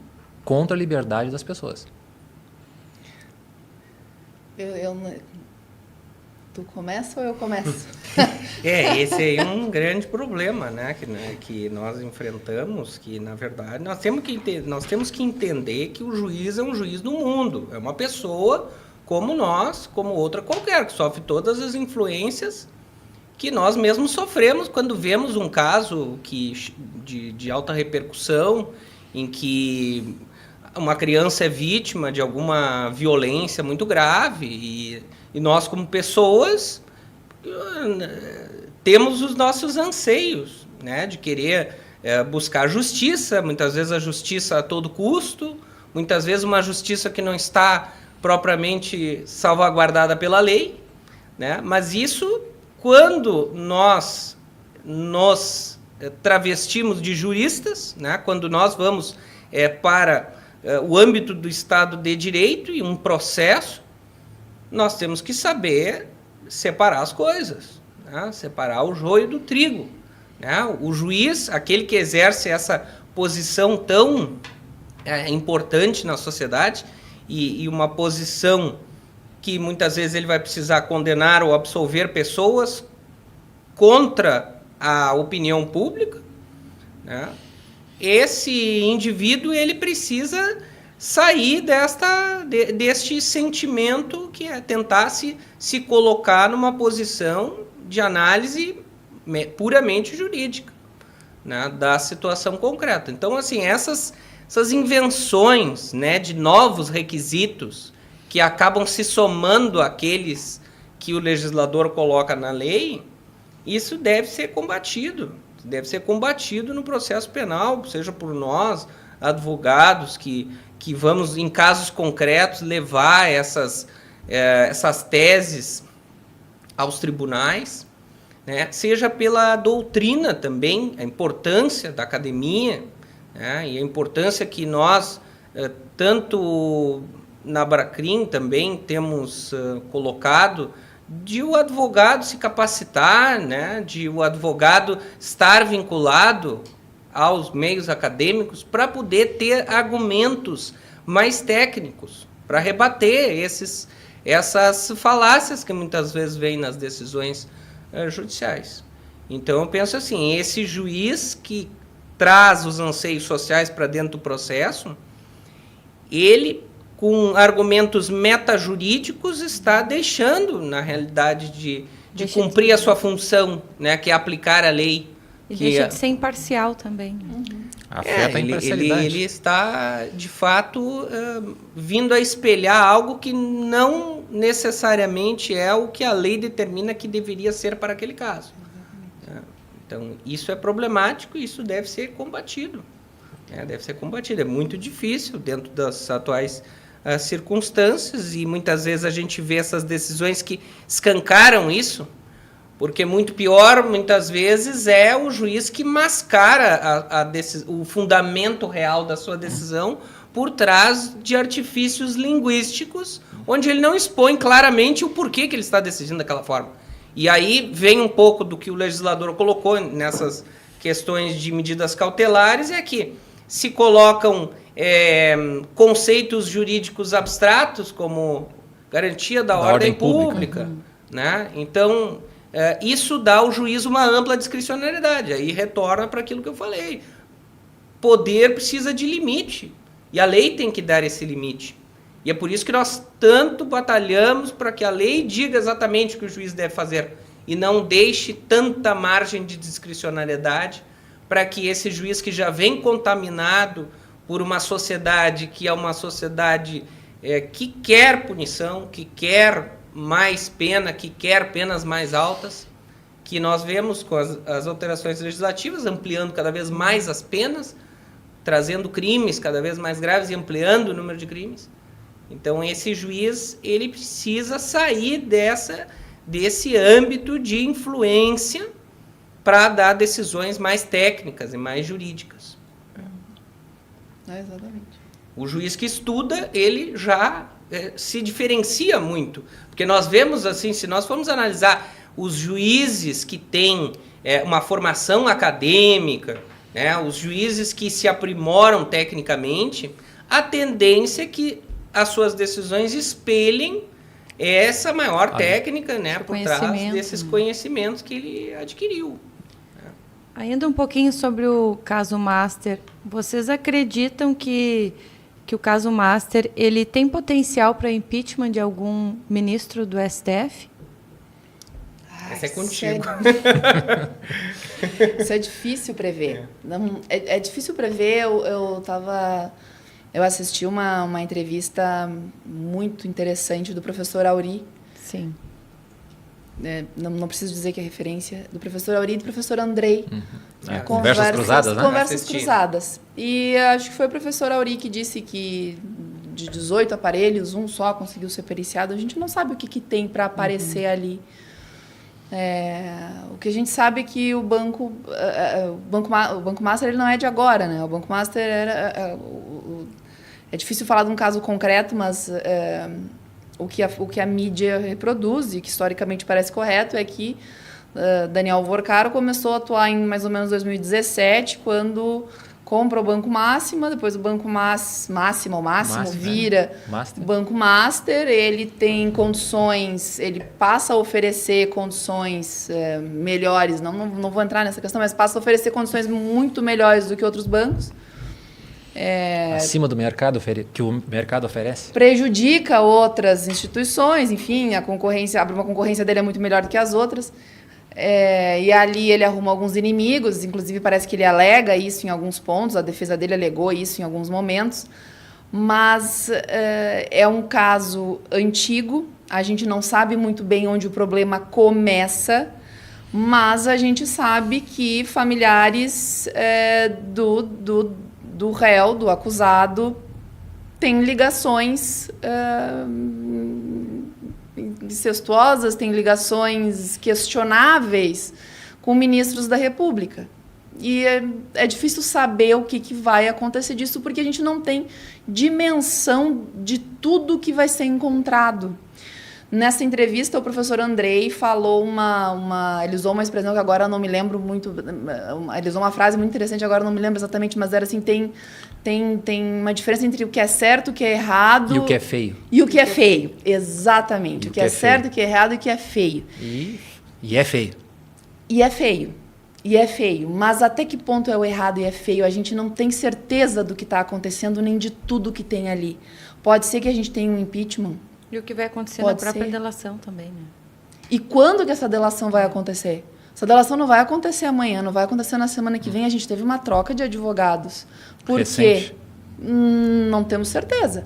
contra a liberdade das pessoas. Tu começa ou eu começo? Esse aí é um grande problema, né, que nós enfrentamos, que na verdade nós temos que entender que o juiz é um juiz do mundo, é uma pessoa como nós, como outra qualquer, que sofre todas as influências que nós mesmos sofremos quando vemos um caso de alta repercussão, em que uma criança é vítima de alguma violência muito grave e nós, como pessoas, temos os nossos anseios, né, de querer buscar justiça, muitas vezes a justiça a todo custo, muitas vezes uma justiça que não está propriamente salvaguardada pela lei, né, mas isso, quando nós nos travestimos de juristas, né, quando nós vamos para o âmbito do Estado de Direito e um processo, nós temos que saber separar as coisas, né? Separar o joio do trigo, né? O juiz, aquele que exerce essa posição tão importante na sociedade e uma posição que muitas vezes ele vai precisar condenar ou absolver pessoas contra a opinião pública, né? Esse indivíduo ele precisa sair deste sentimento que é tentar se colocar numa posição de análise puramente jurídica, né, da situação concreta. Então, assim, essas invenções, né, de novos requisitos que acabam se somando àqueles que o legislador coloca na lei, isso deve ser combatido. Deve ser combatido no processo penal, seja por nós, advogados, que vamos, em casos concretos, levar essas teses aos tribunais, né? Seja pela doutrina também, a importância da academia, né? E a importância que nós, tanto na Abracrim também temos colocado, de o advogado se capacitar, né? De o advogado estar vinculado aos meios acadêmicos para poder ter argumentos mais técnicos, para rebater essas falácias que muitas vezes vêm nas decisões judiciais. Então, eu penso assim, esse juiz que traz os anseios sociais para dentro do processo, ele, com argumentos metajurídicos, está deixando, na realidade, de cumprir a sua função, né, que é aplicar a lei. E deixa de ser imparcial também. Afeta a imparcialidade. Ele está, de fato, vindo a espelhar algo que não necessariamente é o que a lei determina que deveria ser para aquele caso. Então, isso é problemático e isso deve ser combatido. Deve ser combatido. É muito difícil dentro das atuais circunstâncias e muitas vezes a gente vê essas decisões que escancaram isso, porque muito pior, muitas vezes, é o juiz que mascara o fundamento real da sua decisão por trás de artifícios linguísticos, onde ele não expõe claramente o porquê que ele está decidindo daquela forma. E aí vem um pouco do que o legislador colocou nessas questões de medidas cautelares, é que se colocam conceitos jurídicos abstratos, como garantia da ordem pública, né? Então, isso dá ao juiz uma ampla discricionariedade. Aí retorna para aquilo que eu falei. poder precisa de limite. E a lei tem que dar esse limite. E é por isso que nós tanto batalhamos para que a lei diga exatamente o que o juiz deve fazer e não deixe tanta margem de discricionariedade para que esse juiz que já vem contaminado por uma sociedade que é uma sociedade que quer punição, que quer mais pena, que quer penas mais altas, que nós vemos com as alterações legislativas ampliando cada vez mais as penas, trazendo crimes cada vez mais graves e ampliando o número de crimes. Então, esse juiz ele precisa sair desse âmbito de influência para dar decisões mais técnicas e mais jurídicas. Exatamente. O juiz que estuda, ele já se diferencia muito. Porque nós vemos, assim, se nós formos analisar os juízes que têm uma formação acadêmica, né, os juízes que se aprimoram tecnicamente, a tendência é que as suas decisões espelhem essa maior técnica, né, por trás desses conhecimentos que ele adquiriu. Ainda um pouquinho sobre o caso Master. Vocês acreditam que o caso Master ele tem potencial para impeachment de algum ministro do STF? Essa é contigo. Isso é difícil prever. Não, é difícil prever. Eu assisti uma entrevista muito interessante do professor Auri. Sim. Não preciso dizer que é referência, do professor Auri e do professor Andrei. Conversas cruzadas, né? Conversas cruzadas. E acho que foi o professor Auri que disse que de 18 aparelhos, um só conseguiu ser periciado. A gente não sabe o que tem para aparecer ali. O que a gente sabe é que o Banco Master ele não é de agora, né? O Banco Master é difícil falar de um caso concreto, mas o que a mídia reproduz e que historicamente parece correto é que Daniel Vorcaro começou a atuar em mais ou menos 2017, quando compra o Banco Máxima, depois o Banco Máximo vira o Banco Master, ele tem condições, ele passa a oferecer condições melhores, não vou entrar nessa questão, mas passa a oferecer condições muito melhores do que outros bancos. Acima do mercado que o mercado oferece? Prejudica outras instituições, enfim, a concorrência, abre uma concorrência dele é muito melhor do que as outras. E ali ele arruma alguns inimigos, inclusive parece que ele alega isso em alguns pontos, a defesa dele alegou isso em alguns momentos, mas é um caso antigo, a gente não sabe muito bem onde o problema começa, mas a gente sabe que familiares do réu, do acusado, têm ligações incestuosas, têm ligações questionáveis com ministros da República. E é difícil saber o que vai acontecer disso, porque a gente não tem dimensão de tudo que vai ser encontrado. Nessa entrevista, o professor Andrei falou ele usou uma expressão que agora eu não me lembro muito, ele usou uma frase muito interessante, agora eu não me lembro exatamente, mas era assim, tem uma diferença entre o que é certo, o que é errado... E o que é feio. E o que é feio, exatamente. O que é certo, o que é errado e o que é feio. E é feio. E é feio. E é feio. Mas até que ponto é o errado e é feio? A gente não tem certeza do que está acontecendo, nem de tudo que tem ali. Pode ser que a gente tenha um impeachment. E o que vai acontecer na própria delação também, né? E quando que essa delação vai acontecer? Essa delação não vai acontecer amanhã, não vai acontecer na semana que vem. A gente teve uma troca de advogados. Por quê? Não temos certeza.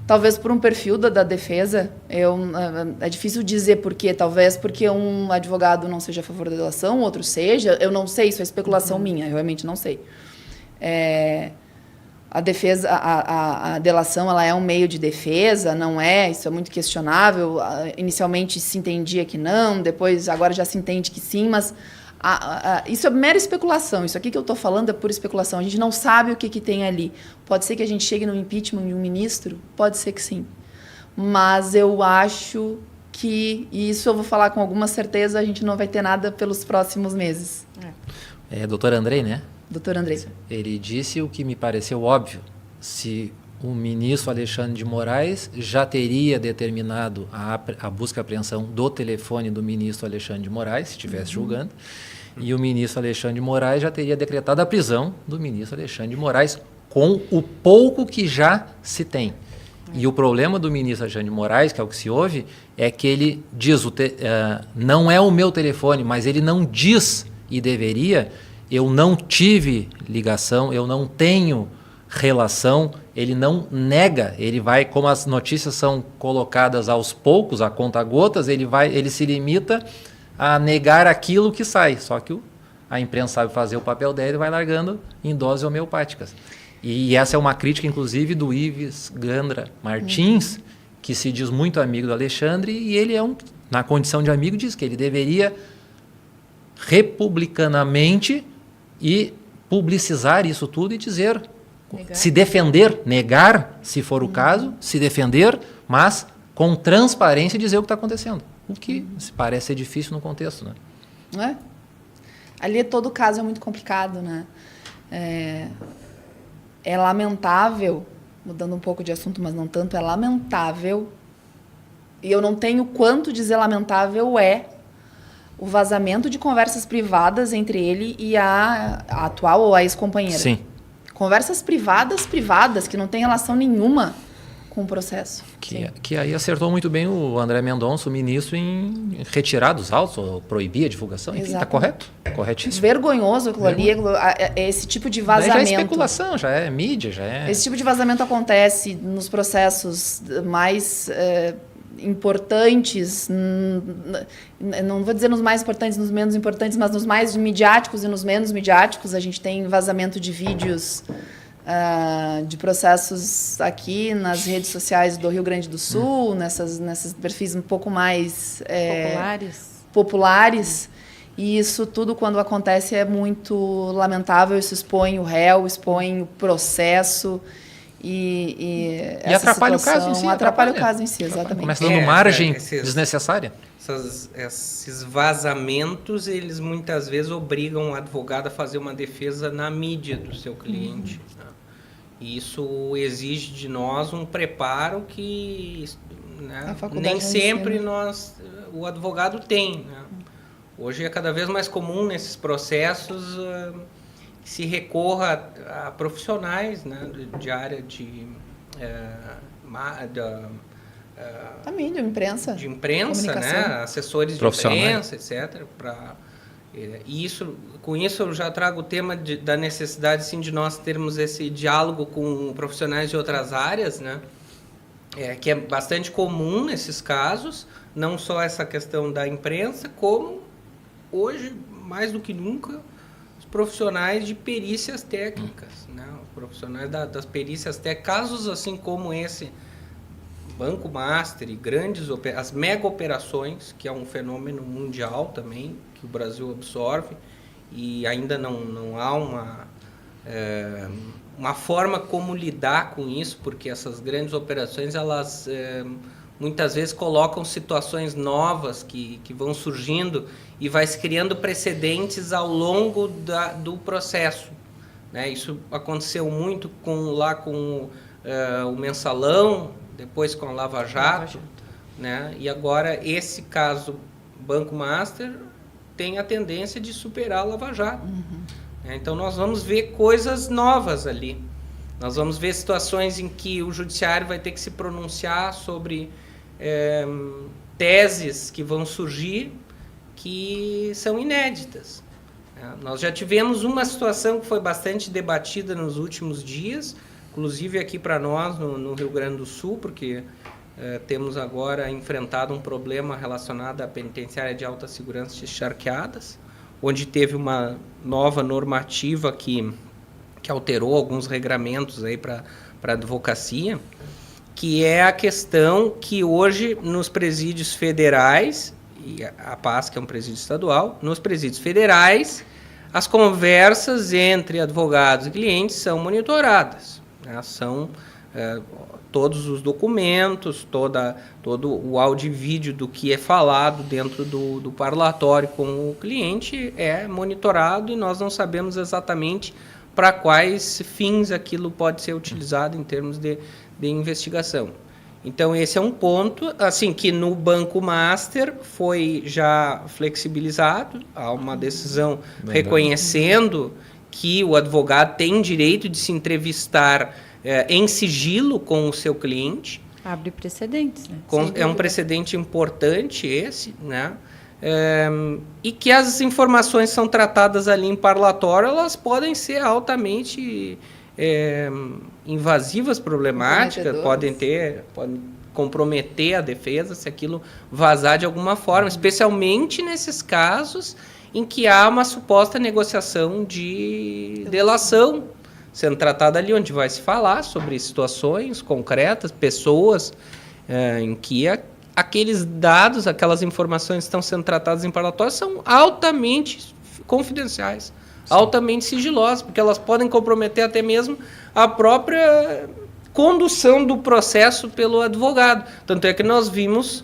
Talvez por um perfil da defesa. É difícil dizer por quê. Talvez porque um advogado não seja a favor da delação, outro seja. Eu não sei, isso é especulação minha. Eu realmente não sei. A defesa, a delação, ela é um meio de defesa, não é? Isso é muito questionável. Inicialmente se entendia que não, depois agora já se entende que sim, mas isso é mera especulação. Isso aqui que eu estou falando é pura especulação. A gente não sabe o que tem ali. Pode ser que a gente chegue no impeachment de um ministro? Pode ser que sim. Mas eu acho que, e isso eu vou falar com alguma certeza, a gente não vai ter nada pelos próximos meses. Doutor Andrei, né? Doutor Andrei. Ele disse o que me pareceu óbvio. Se o ministro Alexandre de Moraes já teria determinado a busca e apreensão do telefone do ministro Alexandre de Moraes, se estivesse julgando, E o ministro Alexandre de Moraes já teria decretado a prisão do ministro Alexandre de Moraes com o pouco que já se tem. E o problema do ministro Alexandre de Moraes, que é o que se ouve, é que ele diz, não é o meu telefone, mas ele não diz, e deveria, eu não tive ligação, eu não tenho relação, ele não nega, ele vai, como as notícias são colocadas aos poucos, a conta-gotas, ele se limita a negar aquilo que sai, só que a imprensa sabe fazer o papel dela e vai largando em doses homeopáticas. E essa é uma crítica, inclusive, do Ives Gandra Martins, que se diz muito amigo do Alexandre, e ele na condição de amigo, diz que ele deveria republicanamente e publicizar isso tudo e dizer, se defender, negar, se for o caso, se defender, mas com transparência dizer o que está acontecendo. O que parece ser difícil no contexto, né? Não é? Ali todo caso é muito complicado, né? É lamentável, mudando um pouco de assunto, mas não tanto, é lamentável, e eu não tenho quanto dizer lamentável o vazamento de conversas privadas entre ele e a atual ou a ex-companheira. Sim. Conversas privadas, que não tem relação nenhuma com o processo. Que aí acertou muito bem o André Mendonça, o ministro, em retirar dos autos, ou proibir a divulgação. Enfim, está correto. Corretíssimo. Vergonhoso aquilo ali, esse tipo de vazamento. Já é especulação, já é mídia, já é... Esse tipo de vazamento acontece nos processos mais importantes, não vou dizer nos mais importantes, nos menos importantes, mas nos mais midiáticos e nos menos midiáticos. A gente tem vazamento de vídeos de processos aqui nas redes sociais do Rio Grande do Sul, nesses perfis um pouco mais populares. E isso tudo, quando acontece, é muito lamentável. Isso expõe o réu, expõe o processo e atrapalha o caso em si. Atrapalha o caso em si, exatamente. Começa dando margem desnecessária. Esses vazamentos, eles muitas vezes obrigam o advogado a fazer uma defesa na mídia do seu cliente. Né? E isso exige de nós um preparo que, né, nem sempre o advogado tem. Né? Hoje é cada vez mais comum nesses processos que se recorra a profissionais, né, de área a mídia, imprensa. De imprensa, né? Assessores de imprensa, etc. Com isso eu já trago o tema da necessidade, sim, de nós termos esse diálogo com profissionais de outras áreas, né? Que é bastante comum nesses casos, não só essa questão da imprensa, como hoje, mais do que nunca, os profissionais de perícias técnicas, né? Os profissionais das perícias técnicas, casos assim como esse, Banco Master e as mega operações, que é um fenômeno mundial também, que o Brasil absorve, e ainda não há uma forma como lidar com isso, porque essas grandes operações, elas muitas vezes colocam situações novas que vão surgindo e vai se criando precedentes ao longo do processo. Né? Isso aconteceu muito com o Mensalão, depois com a Lava Jato, né? E agora esse caso Banco Master tem a tendência de superar a Lava Jato. Então nós vamos ver coisas novas ali. Nós vamos ver situações em que o judiciário vai ter que se pronunciar sobre teses que vão surgir que são inéditas. Nós já tivemos uma situação que foi bastante debatida nos últimos dias, inclusive aqui para nós no Rio Grande do Sul, porque temos agora enfrentado um problema relacionado à penitenciária de alta segurança de Charqueadas, onde teve uma nova normativa que alterou alguns regramentos aí para a advocacia, que é a questão que hoje nos presídios federais, e a PAS, que é um presídio estadual, nos presídios federais, as conversas entre advogados e clientes são monitoradas. São todos os documentos, todo o áudio e vídeo do que é falado dentro do parlatório com o cliente é monitorado e nós não sabemos exatamente para quais fins aquilo pode ser utilizado em termos de investigação. Então, esse é um ponto, assim, que no Banco Master foi já flexibilizado, há uma decisão reconhecendo que o advogado tem direito de se entrevistar em sigilo com o seu cliente. Abre precedentes, né? É um precedente importante esse, né? E que as informações são tratadas ali em parlatório, elas podem ser altamente invasivas, problemáticas, podem comprometer a defesa se aquilo vazar de alguma forma, especialmente nesses casos em que há uma suposta negociação de delação sendo tratada ali, onde vai se falar sobre situações concretas, pessoas em que aqueles dados, aquelas informações que estão sendo tratadas em parlatório são altamente confidenciais, altamente sigilosas, porque elas podem comprometer até mesmo a própria condução do processo pelo advogado. Tanto é que nós vimos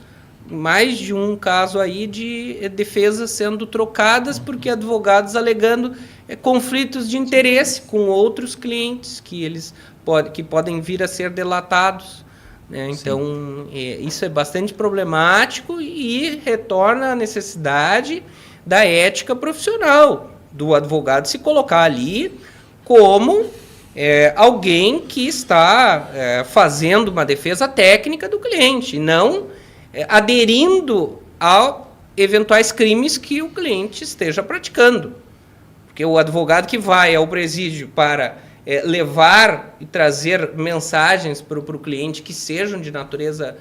mais de um caso aí de defesas sendo trocadas porque advogados alegando conflitos de interesse com outros clientes que podem vir a ser delatados. Né? Então, isso é bastante problemático e retorna à necessidade da ética profissional, do advogado se colocar ali como alguém que está fazendo uma defesa técnica do cliente, não aderindo a eventuais crimes que o cliente esteja praticando. Porque o advogado que vai ao presídio para levar e trazer mensagens para o cliente que sejam de natureza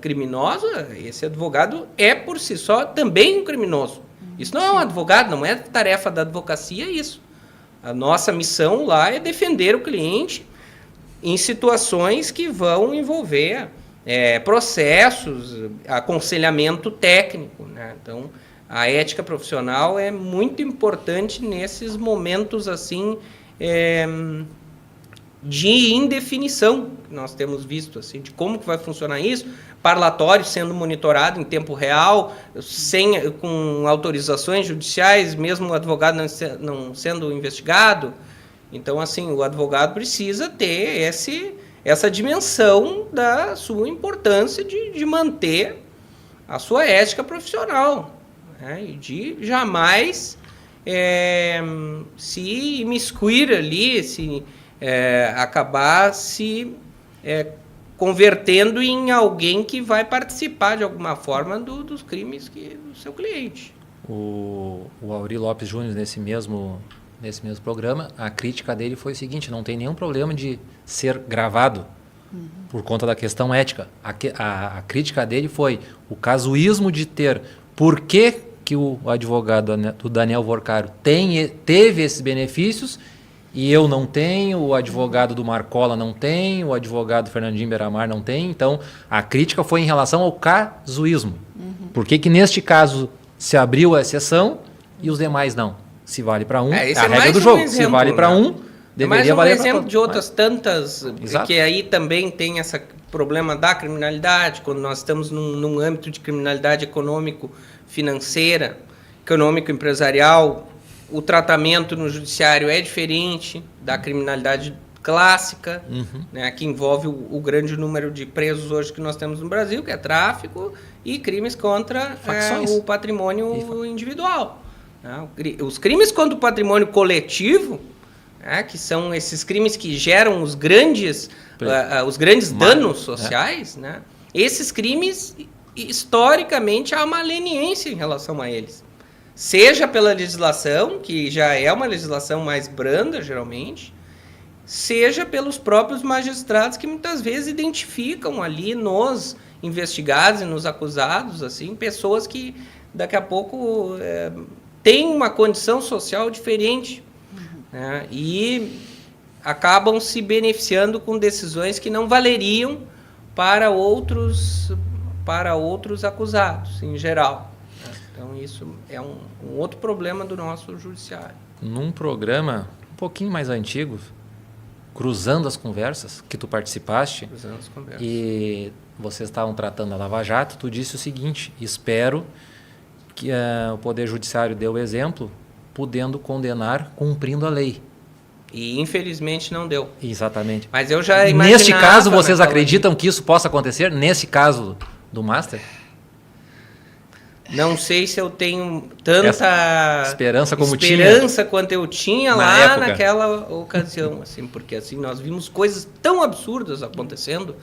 criminosa, esse advogado é, por si só, também um criminoso. Isso não é um advogado, não é tarefa da advocacia isso. A nossa missão lá é defender o cliente em situações que vão envolver processos, aconselhamento técnico. Né? Então, a ética profissional é muito importante nesses momentos assim de indefinição que nós temos visto, assim, de como que vai funcionar isso, parlatório sendo monitorado em tempo real, com autorizações judiciais, mesmo o advogado não sendo investigado. Então, assim, o advogado precisa ter essa dimensão da sua importância de manter a sua ética profissional, né? E de jamais se imiscuir ali, acabar se convertendo em alguém que vai participar de alguma forma dos crimes do seu cliente. O Aury Lopes Júnior, nesse mesmo programa, a crítica dele foi o seguinte: não tem nenhum problema de ser gravado por conta da questão ética. A crítica dele foi o casuísmo de ter por que o advogado do Daniel Vorcaro teve esses benefícios e eu não tenho, o advogado do Marcola não tem, o advogado do Fernandinho Beiramar não tem. Então, a crítica foi em relação ao casuísmo. Por que neste caso se abriu a exceção e os demais não? Se vale para um, é a regra do jogo. Se vale para um, deveria valer para outro. Exemplo de outras tantas, que aí também tem esse problema da criminalidade, quando nós estamos num âmbito de criminalidade econômico-financeira, econômico-empresarial, o tratamento no judiciário é diferente da criminalidade clássica, né, que envolve o grande número de presos hoje que nós temos no Brasil, que é tráfico e crimes contra o patrimônio individual. Né? Os crimes contra o patrimônio coletivo, que são esses crimes que geram os grandes danos sociais, né? Esses crimes, historicamente, há uma leniência em relação a eles. Seja pela legislação, que já é uma legislação mais branda, geralmente, seja pelos próprios magistrados que muitas vezes identificam ali nos investigados e nos acusados, assim, pessoas que daqui a pouco têm uma condição social diferente, né? E acabam se beneficiando com decisões que não valeriam para outros acusados, em geral. Então, isso é um outro problema do nosso judiciário. Num programa um pouquinho mais antigo, Cruzando as Conversas, que tu participaste, Cruzando as Conversas, e vocês estavam tratando a Lava Jato, tu disse o seguinte: espero que o Poder Judiciário dê o exemplo, podendo condenar cumprindo a lei. E infelizmente não deu. Exatamente. Mas eu já imaginava... Neste caso, vocês naquela- acreditam que isso possa acontecer? Nesse caso do Master? Não sei se eu tenho tanta esperança como esperança quanto eu tinha na lá época. naquela ocasião, assim, porque assim nós vimos coisas tão absurdas acontecendo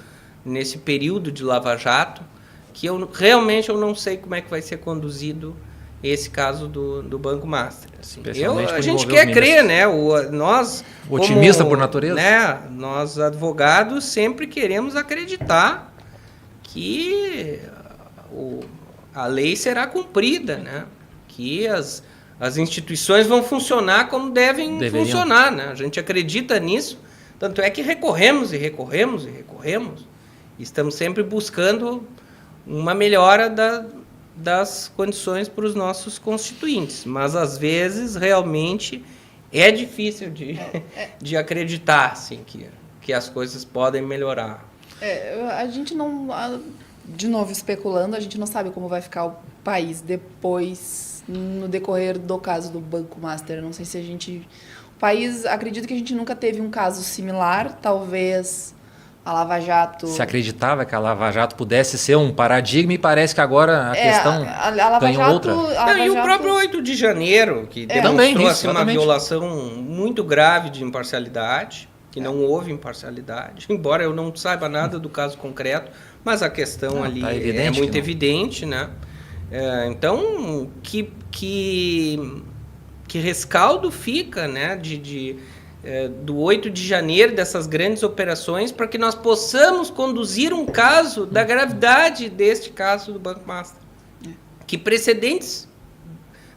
nesse período de Lava Jato que realmente eu não sei como é que vai ser conduzido esse caso do Banco Master. Assim. Especialmente A por gente envolver quer os crer, ministros. né? Nós Otimista como, por natureza. né? Nós advogados sempre queremos acreditar que a lei será cumprida, né? Que as instituições vão funcionar como deveriam funcionar, né? A gente acredita nisso, tanto é que recorremos e recorremos e recorremos. Estamos sempre buscando uma melhora das condições para os nossos constituintes, mas às vezes realmente é difícil de acreditar assim, que as coisas podem melhorar. A gente não... De novo, especulando, a gente não sabe como vai ficar o país depois, no decorrer do caso do Banco Master. Não sei se a gente... O país, acredito que a gente nunca teve um caso similar, talvez a Lava Jato... Se acreditava que a Lava Jato pudesse ser um paradigma e parece que agora a questão a Lava ganhou Jato, outra. E o próprio 8 de janeiro, que Também, demonstrou isso, assim, uma exatamente. violação muito grave de imparcialidade, que não houve imparcialidade, embora eu não saiba nada do caso concreto, mas a questão ali tá é evidente muito que não. evidente, né? Então, que rescaldo fica, né, do 8 de janeiro, dessas grandes operações, para que nós possamos conduzir um caso da gravidade deste caso do Banco Master. Que precedentes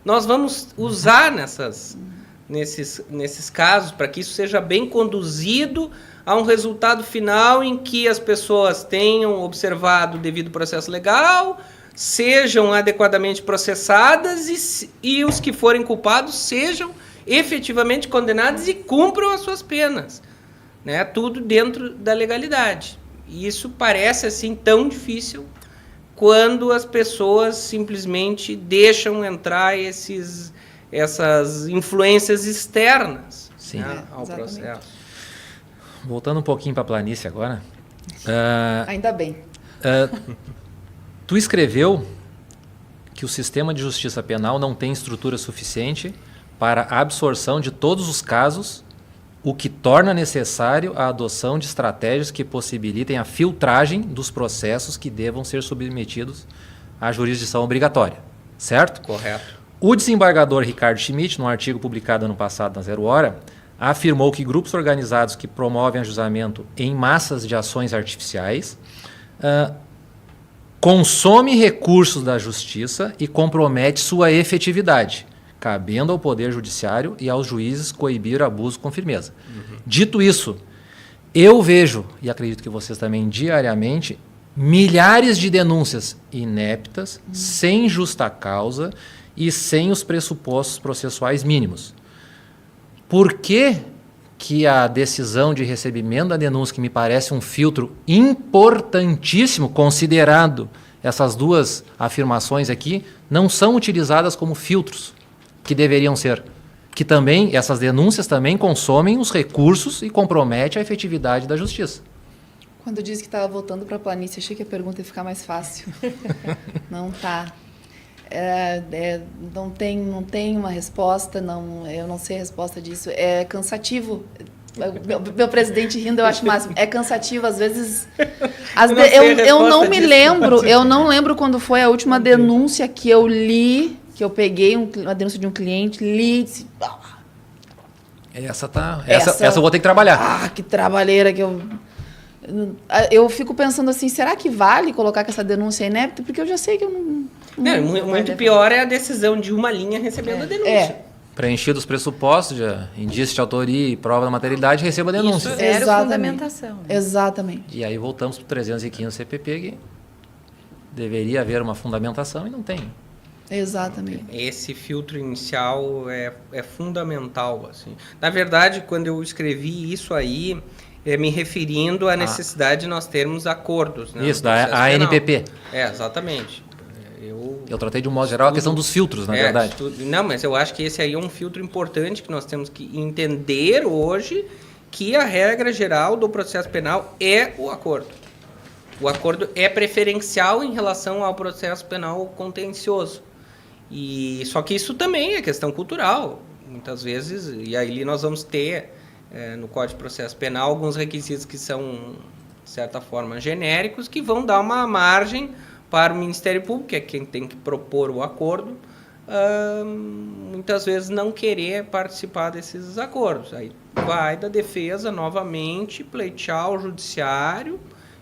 nós vamos usar nesses casos, para que isso seja bem conduzido a um resultado final em que as pessoas tenham observado o devido processo legal, sejam adequadamente processadas e os que forem culpados sejam efetivamente condenados e cumpram as suas penas, né? Tudo dentro da legalidade. E isso parece assim tão difícil quando as pessoas simplesmente deixam entrar essas influências externas, Sim. né, ao exatamente. processo. Voltando um pouquinho para a planície agora. Ainda bem. Tu escreveu que o sistema de justiça penal não tem estrutura suficiente para a absorção de todos os casos, o que torna necessário a adoção de estratégias que possibilitem a filtragem dos processos que devam ser submetidos à jurisdição obrigatória, certo? Correto. O desembargador Ricardo Schmidt, num artigo publicado ano passado na Zero Hora, afirmou que grupos organizados que promovem ajustamento em massas de ações artificiais consome recursos da justiça e compromete sua efetividade, cabendo ao Poder Judiciário e aos juízes coibir abuso com firmeza. Dito isso, eu vejo, e acredito que vocês também diariamente, milhares de denúncias ineptas, sem justa causa e sem os pressupostos processuais mínimos. Por que a decisão de recebimento da denúncia, que me parece um filtro importantíssimo, considerado essas duas afirmações aqui, não são utilizadas como filtros que deveriam ser? Que também, essas denúncias também consomem os recursos e comprometem a efetividade da justiça. Quando eu disse que estava voltando para a planície, achei que a pergunta ia ficar mais fácil. Não tá. Não tem uma resposta, eu não sei a resposta disso. É cansativo. Meu presidente rindo, eu acho máximo. É cansativo, às vezes. Eu não lembro quando foi a última denúncia que eu li, que eu peguei uma denúncia de um cliente, li. Disse, Essa eu vou ter que trabalhar. Que trabalheira que eu fico pensando assim, será que vale colocar que essa denúncia é inepta? Porque eu já sei que eu não Muito pior é a decisão de uma linha recebendo a denúncia. Preenchidos os pressupostos de indício de autoria e prova da materialidade, receba a denúncia. Zero Exatamente. fundamentação. Né? Exatamente. E aí voltamos para o 315 CPP, que deveria haver uma fundamentação e não tem. Exatamente. Esse filtro inicial é fundamental. Assim. Na verdade, quando eu escrevi isso aí, me referindo à necessidade de nós termos acordos. Né, isso, da ANPP. Exatamente. Eu Eu tratei de um modo geral a questão dos filtros, na verdade. Não, mas eu acho que esse aí é um filtro importante que nós temos que entender hoje, que a regra geral do processo penal é o acordo. O acordo é preferencial em relação ao processo penal contencioso. E só que isso também é questão cultural, muitas vezes, e aí nós vamos ter no Código de Processo Penal alguns requisitos que são, de certa forma, genéricos, que vão dar uma margem para o Ministério Público, que é quem tem que propor o acordo, muitas vezes não querer participar desses acordos. Aí vai da defesa novamente pleitear ao judiciário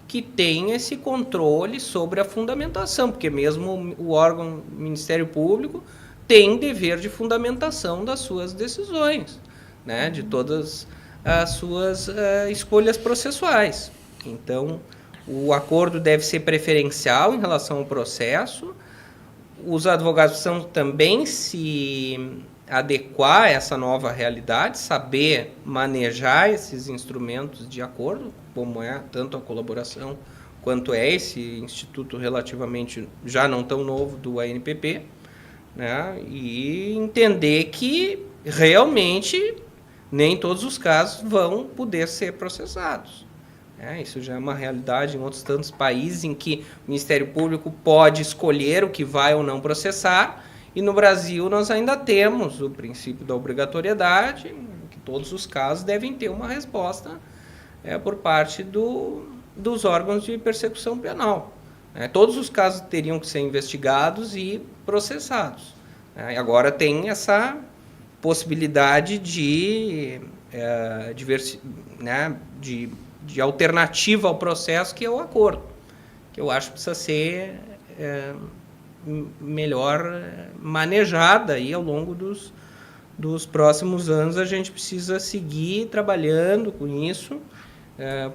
que tem esse controle sobre a fundamentação, porque mesmo o órgão Ministério Público tem dever de fundamentação das suas decisões, né, de todas as suas escolhas processuais. Então, o acordo deve ser preferencial em relação ao processo. Os advogados precisam também se adequar a essa nova realidade, saber manejar esses instrumentos de acordo, como é tanto a colaboração quanto é esse instituto relativamente já não tão novo do ANPP, né? E entender que realmente nem todos os casos vão poder ser processados. Isso já é uma realidade em outros tantos países em que o Ministério Público pode escolher o que vai ou não processar, e no Brasil nós ainda temos o princípio da obrigatoriedade, que todos os casos devem ter uma resposta por parte dos órgãos de persecução penal. Todos os casos teriam que ser investigados e processados. E agora tem essa possibilidade de alternativa ao processo, que é o acordo, que eu acho que precisa ser melhor manejada aí ao longo dos próximos anos. A gente precisa seguir trabalhando com isso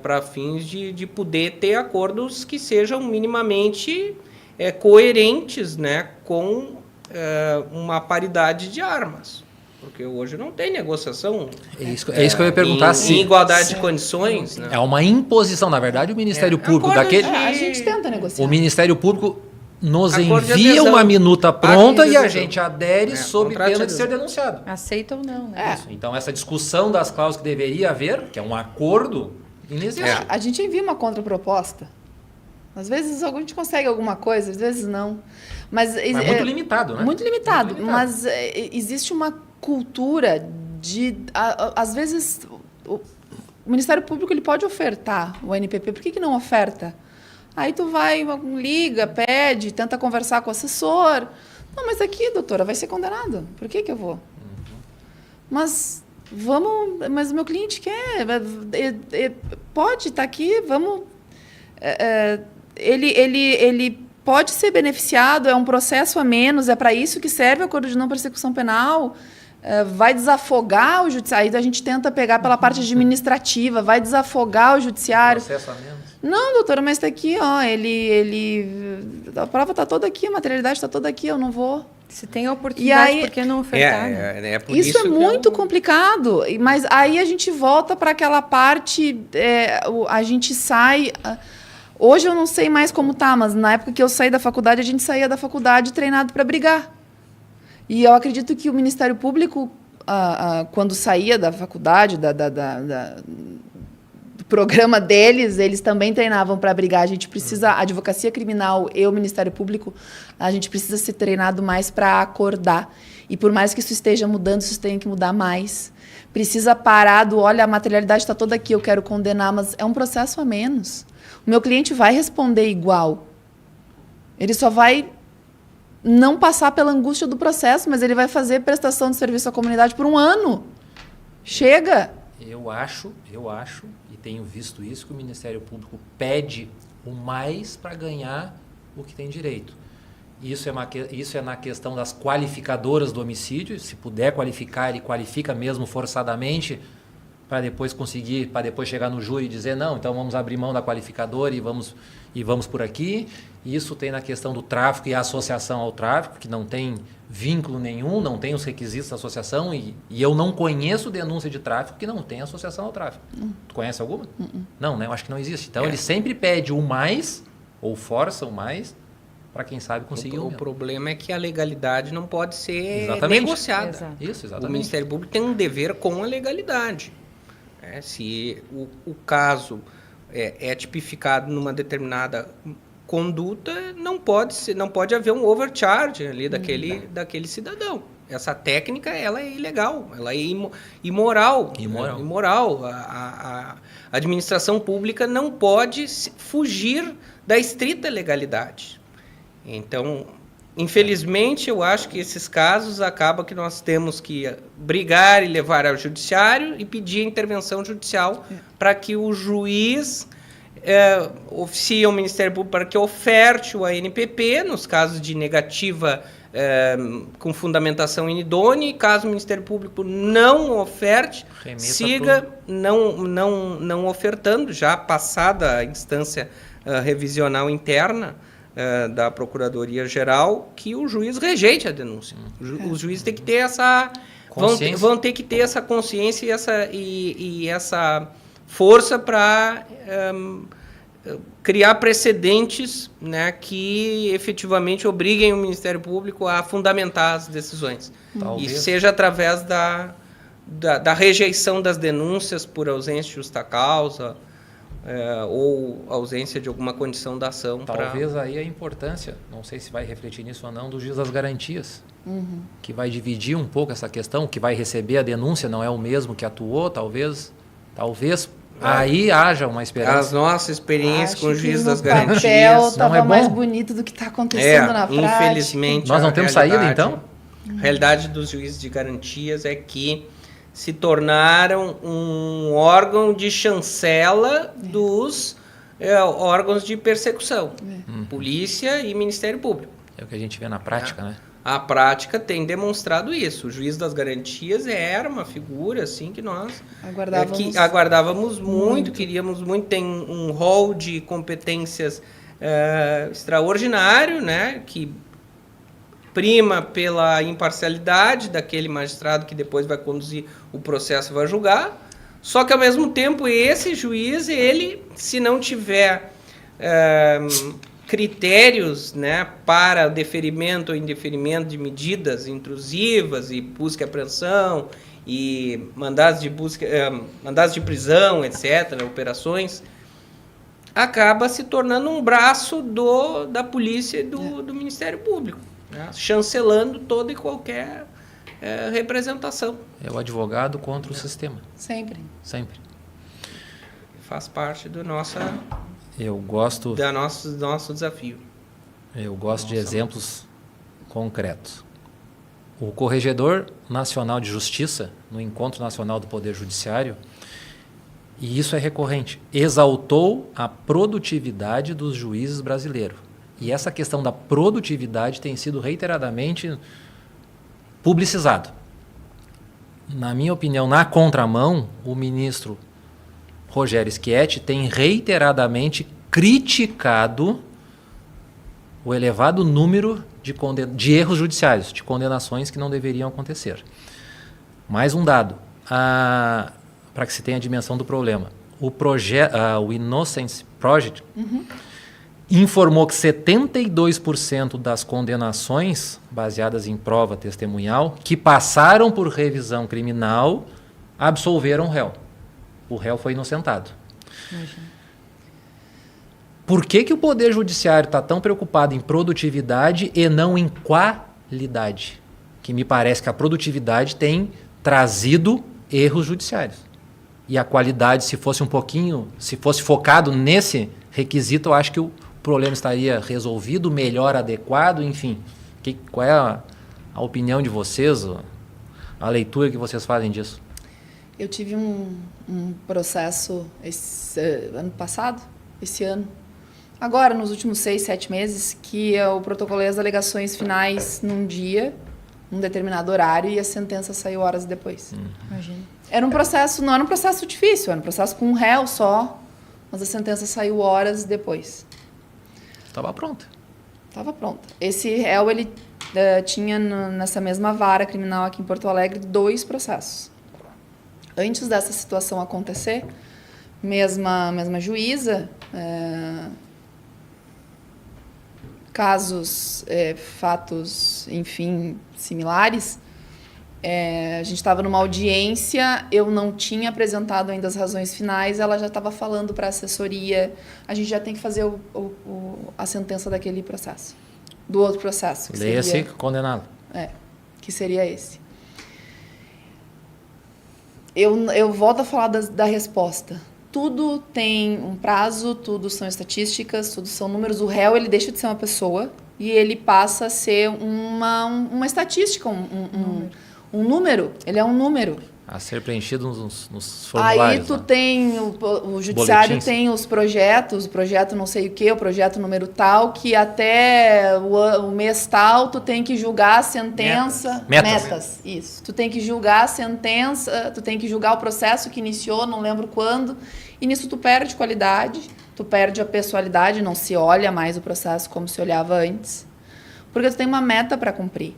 para fins de poder ter acordos que sejam minimamente coerentes, né, com uma paridade de armas. Porque hoje não tem negociação. É isso que eu ia perguntar. Em igualdade de condições. Né? É uma imposição. Na verdade, o Ministério Público daquele... A gente tenta negociar. O Ministério Público nos envia uma minuta pronta e a gente adere sob pena de ser denunciado. Aceita ou não, né? Então, essa discussão das cláusulas que deveria haver, que é um acordo, inexiste. A gente envia uma contraproposta. Às vezes a gente consegue alguma coisa, às vezes não. Mas muito limitado, né? Muito limitado. Mas existe uma cultura de... Às vezes, o Ministério Público ele pode ofertar o ANPP. Por que não oferta? Aí tu vai, liga, pede, tenta conversar com o assessor. Não, mas aqui, doutora, vai ser condenado. Por que eu vou? Mas vamos... Mas o meu cliente quer. Pode estar aqui, vamos... Ele pode ser beneficiado, é um processo a menos, é para isso que serve o acordo de não persecução penal. Vai desafogar o judiciário. Aí a gente tenta pegar pela parte administrativa, vai desafogar o judiciário. Processo a menos. Não, doutora, mas está aqui, ó, a prova está toda aqui, a materialidade está toda aqui, eu não vou. Se tem a oportunidade, por que não ofertar? Por isso é muito complicado, mas aí a gente volta para aquela parte, a gente sai... Hoje eu não sei mais como tá, mas na época que eu saí da faculdade, a gente saía da faculdade treinado para brigar. E eu acredito que o Ministério Público, quando saía da faculdade, do programa deles, eles também treinavam para brigar. A gente precisa, a advocacia criminal e o Ministério Público, a gente precisa ser treinado mais para acordar. E por mais que isso esteja mudando, isso tem que mudar mais. Precisa parar do, olha, a materialidade está toda aqui, eu quero condenar, mas é um processo a menos. O meu cliente vai responder igual. Ele só vai não passar pela angústia do processo, mas ele vai fazer prestação de serviço à comunidade por 1 ano. Chega! Eu acho, e tenho visto isso, que o Ministério Público pede o mais para ganhar o que tem direito. Isso é na questão das qualificadoras do homicídio. Se puder qualificar, ele qualifica mesmo forçadamente, para depois chegar no júri e dizer, não, então vamos abrir mão da qualificadora e vamos por aqui. Isso tem na questão do tráfico e a associação ao tráfico, que não tem vínculo nenhum, não tem os requisitos da associação, e eu não conheço denúncia de tráfico que não tem associação ao tráfico. Tu conhece alguma? Não, né? Eu acho que não existe. Então, ele sempre pede o mais, ou força o mais, para quem sabe conseguir O problema é que a legalidade não pode ser Exatamente. negociada. Exato. Isso, O exatamente. Ministério Público tem um dever com a legalidade. Se o caso é tipificado numa determinada conduta, não pode haver um overcharge ali daquele cidadão. Essa técnica, ela é ilegal, ela é imoral. Imoral. A administração pública não pode fugir da estrita legalidade. Então, infelizmente, eu acho que esses casos acabam que nós temos que brigar e levar ao judiciário e pedir a intervenção judicial para que o juiz oficie ao Ministério Público para que oferte o ANPP, nos casos de negativa com fundamentação inidônea, e caso o Ministério Público não oferte, Remeta siga não ofertando, já passada a instância revisional interna da Procuradoria-Geral, que o juiz rejeite a denúncia. Os juízes têm que ter essa vão ter que ter essa consciência e essa força para criar precedentes, né, que efetivamente obriguem o Ministério Público a fundamentar as decisões. Talvez. E seja através da rejeição das denúncias por ausência de justa causa, ou ausência de alguma condição da ação. Talvez aí a importância, não sei se vai refletir nisso ou não, do juiz das garantias, que vai dividir um pouco essa questão, que vai receber a denúncia, não é o mesmo que atuou, talvez aí haja uma esperança. As nossas experiências com o juiz das O papel garantias. estava Não é bom? mais bonito do que está acontecendo na prática. Infelizmente. Nós não a temos saída, realidade- então? A realidade dos juízes de garantias é que se tornaram um órgão de chancela dos órgãos de persecução, polícia e Ministério Público. É o que a gente vê na prática, né? A prática tem demonstrado isso. O juiz das garantias era uma figura assim que nós aguardávamos muito, queríamos muito. Tem um rol de competências extraordinário, né, que prima pela imparcialidade daquele magistrado que depois vai conduzir o processo e vai julgar. Só que, ao mesmo tempo, esse juiz, ele, se não tiver critérios, né, para deferimento ou indeferimento de medidas intrusivas e busca e apreensão e mandados de prisão, etc., operações, acaba se tornando um braço da polícia e do Ministério Público, né, chancelando toda e qualquer representação. É o advogado contra o sistema, Sempre. sempre. Faz parte do nosso desafio. Eu gosto de exemplos concretos. O Corregedor Nacional de Justiça, no Encontro Nacional do Poder Judiciário, e isso é recorrente, exaltou a produtividade dos juízes brasileiros. E essa questão da produtividade tem sido reiteradamente publicizado. Na minha opinião, na contramão, o ministro Rogério Schietti tem reiteradamente criticado o elevado número de erros judiciários, de condenações que não deveriam acontecer. Mais um dado, para que se tenha a dimensão do problema. O Innocence Project informou que 72% das condenações baseadas em prova testemunhal que passaram por revisão criminal absolveram o réu. O réu foi inocentado. Imagina. Por que o Poder Judiciário está tão preocupado em produtividade e não em qualidade? Que me parece que a produtividade tem trazido erros judiciários. E a qualidade, se fosse focado nesse requisito, eu acho que o problema estaria resolvido, melhor, adequado, enfim. Qual é a opinião de vocês, a leitura que vocês fazem disso? Eu tive um processo esse ano, agora, nos últimos 6, 7 meses, que eu protocolei as alegações finais num dia, num determinado horário, e a sentença saiu horas depois. Imagina. Era um processo, não era um processo difícil, era um processo com um réu só, mas a sentença saiu horas depois. Estava pronta. Estava pronta. Esse réu, ele tinha nessa mesma vara criminal aqui em Porto Alegre 2 processos. Antes dessa situação acontecer, mesma juíza casos, fatos, enfim, similares, a gente estava numa audiência, eu não tinha apresentado ainda as razões finais, ela já estava falando para a assessoria, a gente já tem que fazer a sentença daquele processo, do outro processo. Leia-se condenado. Que seria esse. Eu volto a falar da resposta. Tudo tem um prazo, tudo são estatísticas, tudo são números. O réu, ele deixa de ser uma pessoa e ele passa a ser uma estatística, um número. Ele é um número. A ser preenchido nos formulários. Aí tu tem, o judiciário Boletins. tem os projetos, o projeto não sei o quê, o projeto número tal, que até o mês tal tu tem que julgar a sentença. Metas. Isso. Tu tem que julgar a sentença, tu tem que julgar o processo que iniciou, não lembro quando, e nisso tu perde qualidade, tu perde a pessoalidade, não se olha mais o processo como se olhava antes, porque tu tem uma meta para cumprir.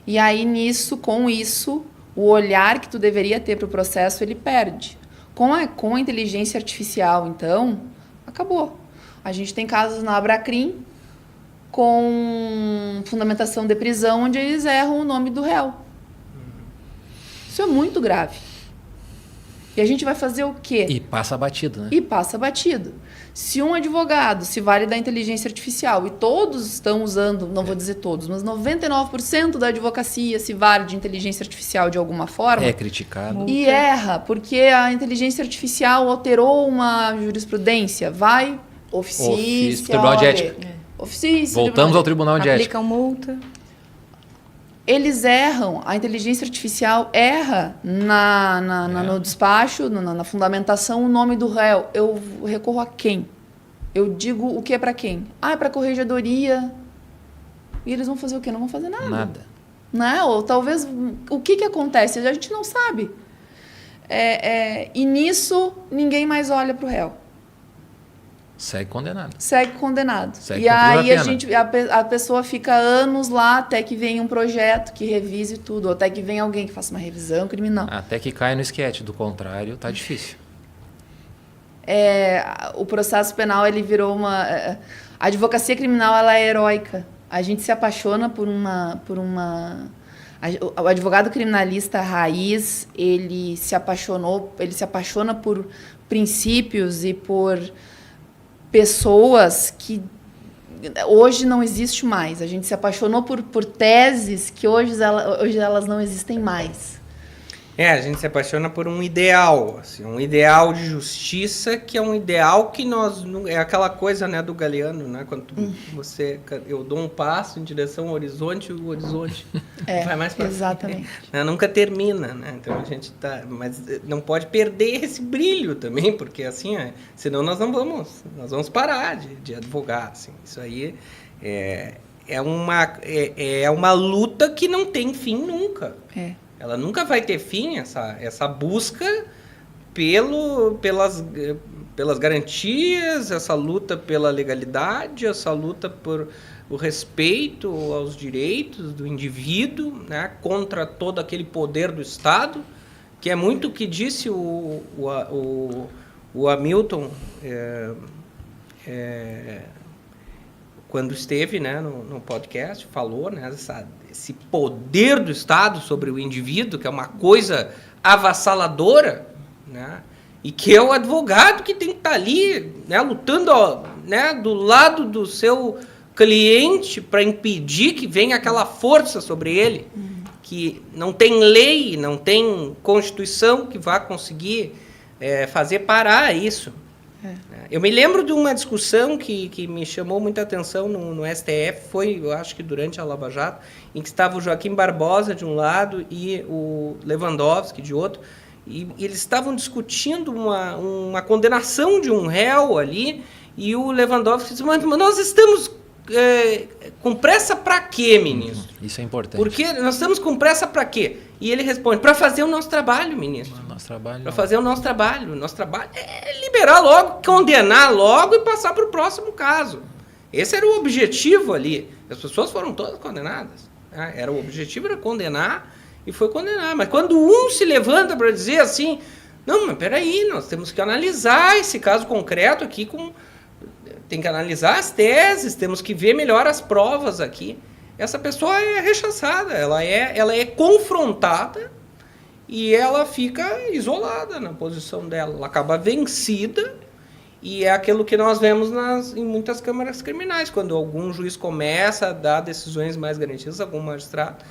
E aí com isso, o olhar que tu deveria ter para o processo, ele perde. Com a inteligência artificial, então, acabou. A gente tem casos na Abracrim com fundamentação de prisão, onde eles erram o nome do réu. Isso é muito grave. E a gente vai fazer o quê? E passa batido, né? E passa batido. Se um advogado se vale da inteligência artificial e todos estão usando, não vou dizer todos, mas 99% da advocacia se vale de inteligência artificial de alguma forma. É criticado. E erra, porque a inteligência artificial alterou uma jurisprudência. Vai, Ofício, Tribunal de Ética. Ofício, Voltamos ao Tribunal de Ética. Aplicam multa. Eles erram, a inteligência artificial erra no despacho, na fundamentação, o nome do réu. Eu recorro a quem? Eu digo o que é para quem? É para a corregedoria. E eles vão fazer o quê? Não vão fazer nada. Nada. Não, ou talvez, o que acontece? A gente não sabe. E nisso, ninguém mais olha para o réu. Segue condenado. Segue condenado. Segue e aí cumprindo a a pessoa fica anos lá até que venha um projeto que revise tudo, ou até que venha alguém que faça uma revisão criminal. Até que caia no esquete. Do contrário, tá difícil. O processo penal, ele virou uma... A advocacia criminal, ela é heróica. A gente se apaixona por uma... O advogado criminalista raiz, ele se apaixona por princípios e por pessoas que hoje não existe mais. A gente se apaixonou por teses que hoje elas não existem mais. A gente se apaixona por um ideal, assim, um ideal de justiça, que é um ideal que nós... É aquela coisa, né, do Galeano, né? Quando eu dou um passo em direção ao horizonte, o horizonte vai mais para exatamente. frente. Né? Nunca termina, né? Então a gente tá... Mas não pode perder esse brilho também, porque assim, senão nós vamos parar de advogar, assim. Isso aí é uma luta que não tem fim nunca. Ela nunca vai ter fim, essa busca pelas garantias, essa luta pela legalidade, essa luta por o respeito aos direitos do indivíduo, né, contra todo aquele poder do Estado, que é muito o que disse o Hamilton quando esteve, né, no podcast, falou, né, esse poder do Estado sobre o indivíduo, que é uma coisa avassaladora, né, e que é o advogado que tem que estar ali, né, lutando, né, do lado do seu cliente para impedir que venha aquela força sobre ele, que não tem lei, não tem Constituição que vá conseguir fazer parar isso. Eu me lembro de uma discussão que me chamou muita atenção no STF, foi, eu acho que durante a Lava Jato, em que estava o Joaquim Barbosa de um lado e o Lewandowski de outro, e eles estavam discutindo uma condenação de um réu ali, e o Lewandowski disse, mas nós estamos com pressa para quê, ministro? Isso é importante. Porque nós estamos com pressa para quê? E ele responde, para fazer o nosso trabalho, ministro. Para fazer o nosso trabalho. O nosso trabalho é liberar logo, condenar logo e passar para o próximo caso. Esse era o objetivo ali. As pessoas foram todas condenadas. Né? O objetivo era condenar e foi condenar. Mas quando um se levanta para dizer assim, não, mas peraí, nós temos que analisar esse caso concreto aqui com... tem que analisar as teses, temos que ver melhor as provas aqui. Essa pessoa é rechaçada, ela é confrontada e ela fica isolada na posição dela. Ela acaba vencida e é aquilo que nós vemos em muitas câmaras criminais. Quando algum juiz começa a dar decisões mais garantidas, algum magistrado,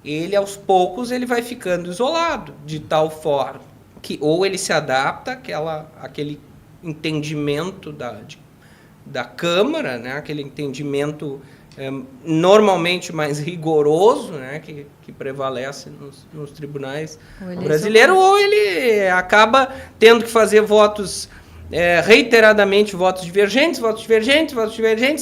ele aos poucos ele vai ficando isolado, de tal forma que ou ele se adapta àquele entendimento da Câmara, né? Aquele entendimento normalmente mais rigoroso, né? que prevalece nos tribunais brasileiros, ou ele acaba tendo que fazer votos reiteradamente, votos divergentes,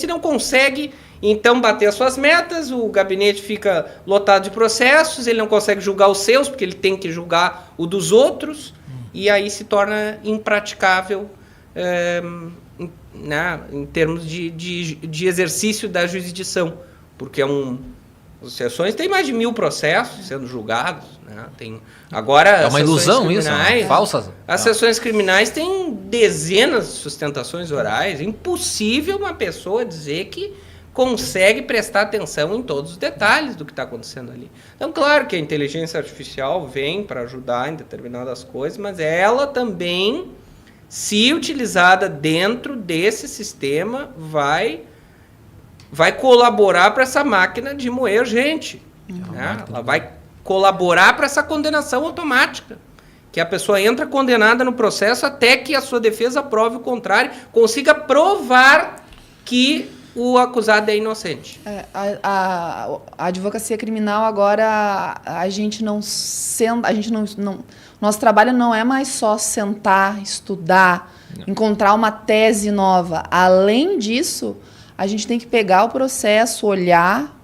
e não consegue então bater as suas metas. O gabinete fica lotado de processos, ele não consegue julgar os seus, porque ele tem que julgar o dos outros, e aí se torna impraticável em termos de exercício da jurisdição, porque as sessões têm mais de 1000 processos sendo julgados, né? Agora, é uma ilusão isso, falsa. As sessões criminais têm dezenas de sustentações orais. É impossível uma pessoa dizer que consegue prestar atenção em todos os detalhes do que está acontecendo ali. Então, claro que a inteligência artificial vem para ajudar em determinadas coisas, mas ela também, se utilizada dentro desse sistema, vai colaborar para essa máquina de moer gente. Né? Ela vai colaborar para essa condenação automática, que a pessoa entra condenada no processo até que a sua defesa prove o contrário, consiga provar que o acusado é inocente. A advocacia criminal agora, nosso trabalho não é mais só sentar, estudar, encontrar uma tese nova. Além disso, a gente tem que pegar o processo, olhar,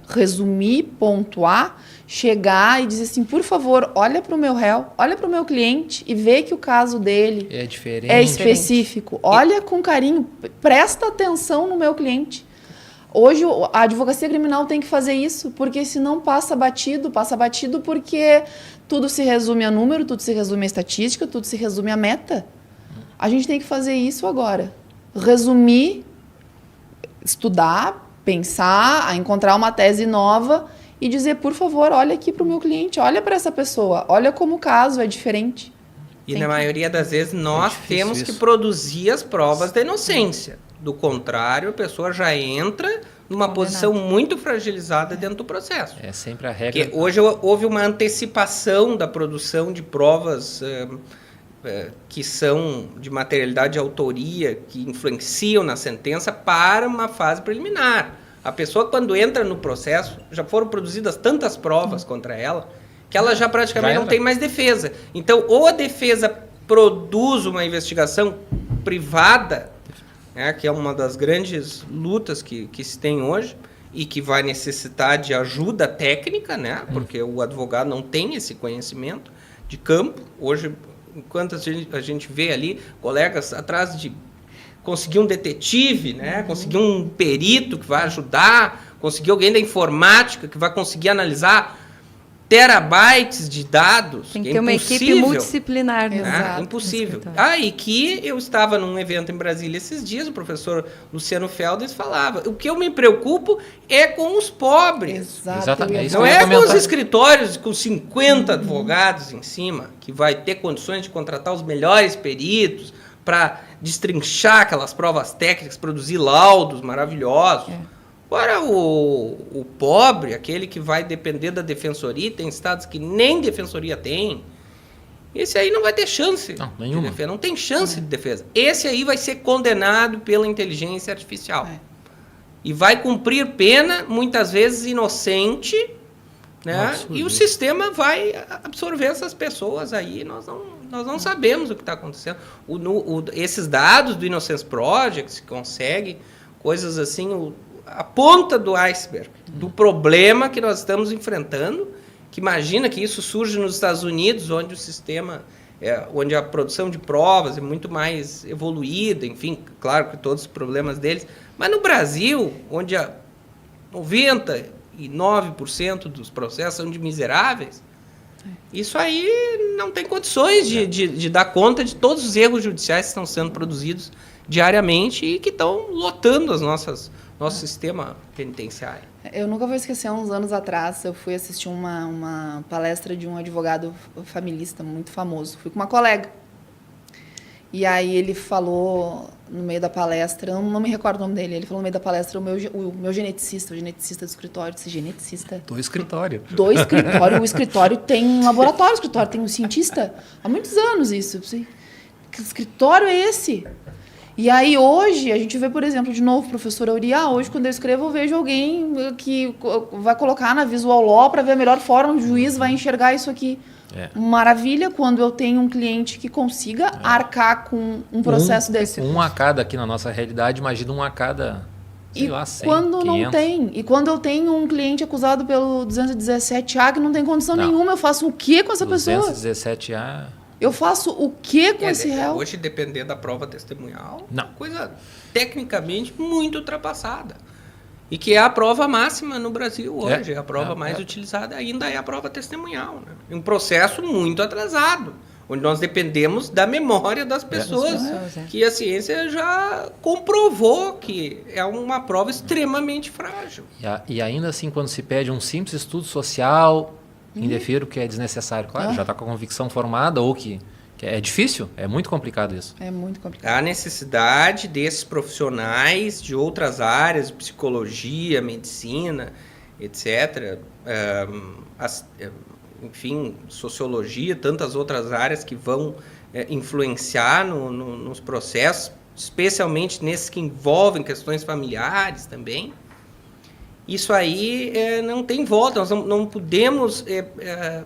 resumir, pontuar, chegar e dizer assim, por favor, olha para o meu réu, olha para o meu cliente e vê que o caso dele é diferente, é específico. Olha com carinho, presta atenção no meu cliente. Hoje a advocacia criminal tem que fazer isso, porque senão passa batido porque tudo se resume a número, tudo se resume a estatística, tudo se resume a meta. A gente tem que fazer isso agora. Resumir, estudar, pensar, encontrar uma tese nova e dizer, por favor, olha aqui para o meu cliente, olha para essa pessoa, olha como o caso é diferente. E na maioria das vezes nós temos que produzir as provas da inocência. Do contrário, a pessoa já entra numa posição muito fragilizada dentro do processo. É sempre a regra. Porque hoje houve uma antecipação da produção de provas que são de materialidade de autoria, que influenciam na sentença, para uma fase preliminar. A pessoa, quando entra no processo, já foram produzidas tantas provas contra ela, que ela já praticamente não tem mais defesa. Então, ou a defesa produz uma investigação privada, né, que é uma das grandes lutas que se tem hoje, e que vai necessitar de ajuda técnica, né, porque o advogado não tem esse conhecimento de campo. Hoje, enquanto a gente vê ali colegas atrás de conseguir um detetive, né? Conseguir um perito que vai ajudar, conseguir alguém da informática que vai conseguir analisar terabytes de dados. Tem que ter uma equipe multidisciplinar. Né? Impossível. E que eu estava num evento em Brasília esses dias, o professor Luciano Feldes falava, o que eu me preocupo é com os pobres. Exatamente. Não é com os escritórios com 50 advogados em cima, que vai ter condições de contratar os melhores peritos para destrinchar aquelas provas técnicas, produzir laudos maravilhosos. Agora, o pobre, aquele que vai depender da defensoria, tem estados que nem defensoria tem, esse aí não vai ter chance. Não, nenhuma. Não tem chance de defesa. Esse aí vai ser condenado pela inteligência artificial. E vai cumprir pena, muitas vezes inocente, né? E o sistema vai absorver essas pessoas aí. Nós não sabemos o que está acontecendo. Esses dados do Innocence Project, se consegue, coisas assim, a ponta do iceberg, do problema que nós estamos enfrentando, que imagina que isso surge nos Estados Unidos, onde o sistema, onde a produção de provas é muito mais evoluída, enfim, claro que todos os problemas deles, mas no Brasil, onde 99% dos processos são de miseráveis, Isso aí não tem condições de dar conta de todos os erros judiciais que estão sendo produzidos diariamente e que estão lotando nosso sistema penitenciário. Eu nunca vou esquecer, uns anos atrás, eu fui assistir uma palestra de um advogado familista muito famoso. Fui com uma colega. E aí ele falou no meio da palestra, eu não me recordo o nome dele, ele falou no meio da palestra, o meu geneticista, o geneticista do escritório, disse, geneticista? Do escritório. Do escritório, o escritório tem um laboratório, o escritório tem um cientista. Há muitos anos isso. Que escritório é esse? E aí hoje, a gente vê, por exemplo, de novo, professora Uriah, hoje quando eu escrevo eu vejo alguém que vai colocar na Visual Law para ver a melhor forma, o juiz vai enxergar isso aqui. Maravilha quando eu tenho um cliente que consiga arcar com um processo desse. Um a cada aqui na nossa realidade, imagina um a cada, sei lá, 100, quando 500. não tem. E quando eu tenho um cliente acusado pelo 217A que não tem condição nenhuma, eu faço o quê com essa pessoa? 217A... Eu faço o quê com esse réu? Hoje, depender da prova testemunhal, Não. coisa tecnicamente muito ultrapassada. E que é a prova máxima no Brasil hoje. A prova mais utilizada ainda é a prova testemunhal. Né? Um processo muito atrasado, onde nós dependemos da memória das pessoas, que a ciência já comprovou que é uma prova extremamente frágil. E ainda assim, quando se pede um simples estudo social, indefiro que é desnecessário. Claro, já está com a convicção formada ou que é difícil, é muito complicado isso. É muito complicado. Há necessidade desses profissionais de outras áreas, psicologia, medicina, etc., enfim, sociologia, tantas outras áreas que vão influenciar nos processos, especialmente nesses que envolvem questões familiares também. Isso aí não tem volta, nós não podemos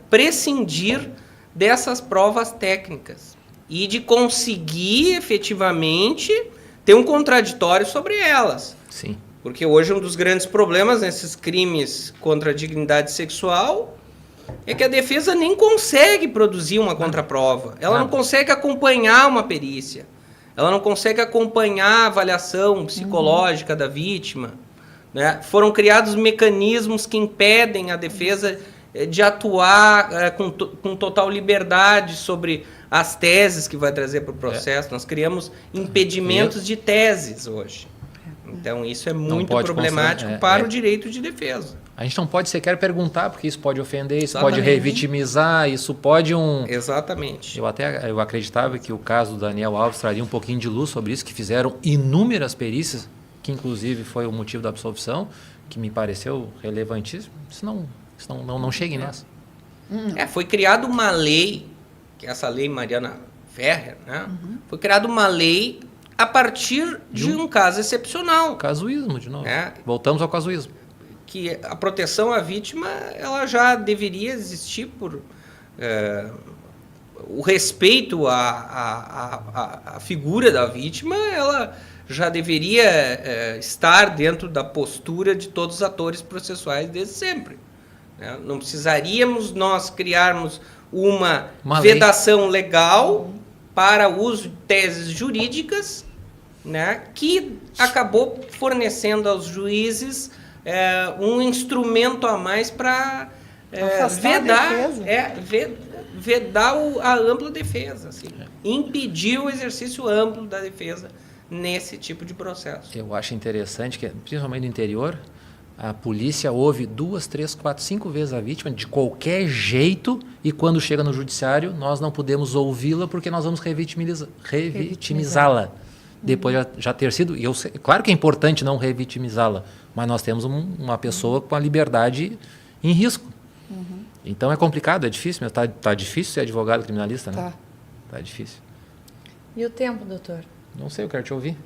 prescindir dessas provas técnicas e de conseguir efetivamente ter um contraditório sobre elas. Sim. Porque hoje um dos grandes problemas nesses crimes contra a dignidade sexual é que a defesa nem consegue produzir uma contraprova. Ela não consegue acompanhar uma perícia. Ela não consegue acompanhar a avaliação psicológica da vítima. Né? Foram criados mecanismos que impedem a defesa de atuar com total liberdade sobre as teses que vai trazer para o processo. Nós criamos impedimentos de teses hoje. Então, isso é muito problemático para o direito de defesa. A gente não pode sequer perguntar, porque isso pode ofender, isso pode revitimizar, isso pode Exatamente. Eu acreditava que o caso do Daniel Alves traria um pouquinho de luz sobre isso, que fizeram inúmeras perícias, que inclusive foi o motivo da absolvição, que me pareceu relevantíssimo. Isso não chegue nessa. Foi criada uma lei, que é essa lei Mariana Ferrer, né? Foi criada uma lei a partir de um caso excepcional. Casuísmo, de novo. Voltamos ao casuísmo. Que a proteção à vítima ela já deveria existir por o respeito à figura da vítima, ela já deveria estar dentro da postura de todos os atores processuais desde sempre. Né? Não precisaríamos nós criarmos uma vedação legal para uso de teses jurídicas, né, que acabou fornecendo aos juízes um instrumento a mais para vedar a ampla defesa, assim, impedir o exercício amplo da defesa nesse tipo de processo. Eu acho interessante que, principalmente no interior, a polícia ouve 2, 3, 4, 5 vezes a vítima de qualquer jeito e quando chega no judiciário nós não podemos ouvi-la porque nós vamos revitimizá-la. Depois já ter sido... claro que é importante não revitimizá-la, mas nós temos uma pessoa com a liberdade em risco. Então é complicado, é difícil. Está difícil ser advogado criminalista, né? Tá difícil. E o tempo, doutor? Não sei, eu quero te ouvir.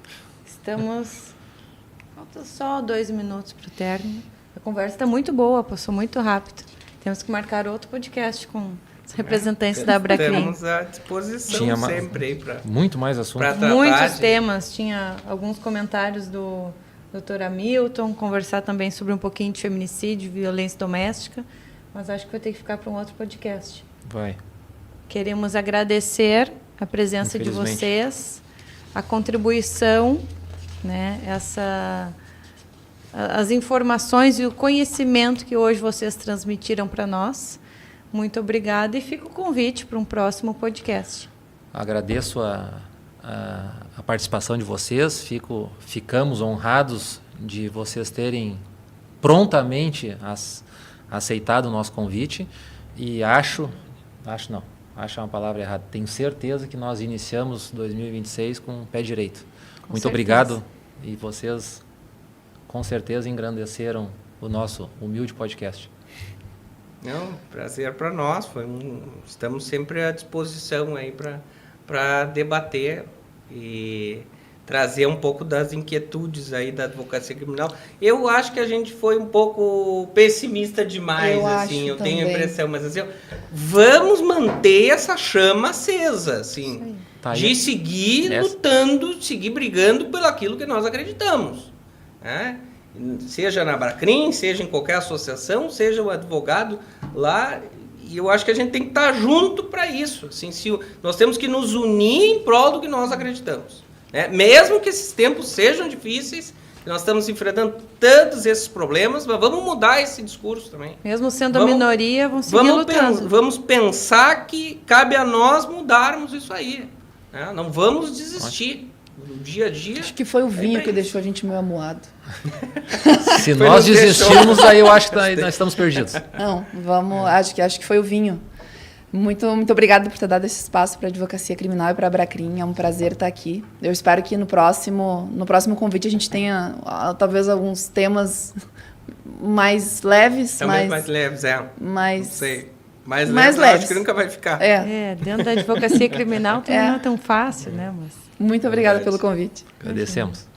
Falta só 2 minutos para o término. A conversa está muito boa, passou muito rápido. Temos que marcar outro podcast com os representantes da Abracrim. Estamos à disposição sempre para muito mais assuntos. Muitos temas. Tinha alguns comentários do Dr. Hamilton, conversar também sobre um pouquinho de feminicídio, violência doméstica, mas acho que vai ter que ficar para um outro podcast. Vai. Queremos agradecer a presença de vocês, a contribuição, né, as informações e o conhecimento que hoje vocês transmitiram para nós. Muito obrigada e fica o convite para um próximo podcast. Agradeço a participação de vocês, ficamos honrados de vocês terem prontamente aceitado o nosso convite e acho é uma palavra errada, tenho certeza que nós iniciamos 2026 com o pé direito. Muito obrigado e vocês com certeza engrandeceram o nosso humilde podcast. Não, prazer para nós, estamos sempre à disposição aí para debater e trazer um pouco das inquietudes aí da advocacia criminal. Eu acho que a gente foi um pouco pessimista demais, eu tenho a impressão, mas assim, vamos manter essa chama acesa, assim, de seguir lutando, seguir brigando pelo aquilo que nós acreditamos, né? Seja na Abracrim, seja em qualquer associação, seja o advogado lá, e eu acho que a gente tem que estar junto para isso, assim, nós temos que nos unir em prol do que nós acreditamos. Mesmo que esses tempos sejam difíceis, nós estamos enfrentando todos esses problemas, mas vamos mudar esse discurso também. Mesmo sendo a minoria, vamos seguir lutando. Vamos pensar que cabe a nós mudarmos isso aí. Não vamos desistir. No dia a dia... Acho que foi o vinho que deixou a gente meio amuado. Se nós desistirmos, aí eu acho que nós estamos perdidos. Não, acho que foi o vinho. Muito, muito obrigada por ter dado esse espaço para a advocacia criminal e para a Abracrim. É um prazer estar aqui. Eu espero que no próximo convite a gente tenha talvez alguns temas mais leves. Também mais leves, Mais, não sei. Mais leves. Acho que nunca vai ficar. Dentro da advocacia criminal também não é tão fácil, né? Mas... Muito obrigada pelo convite. Agradecemos.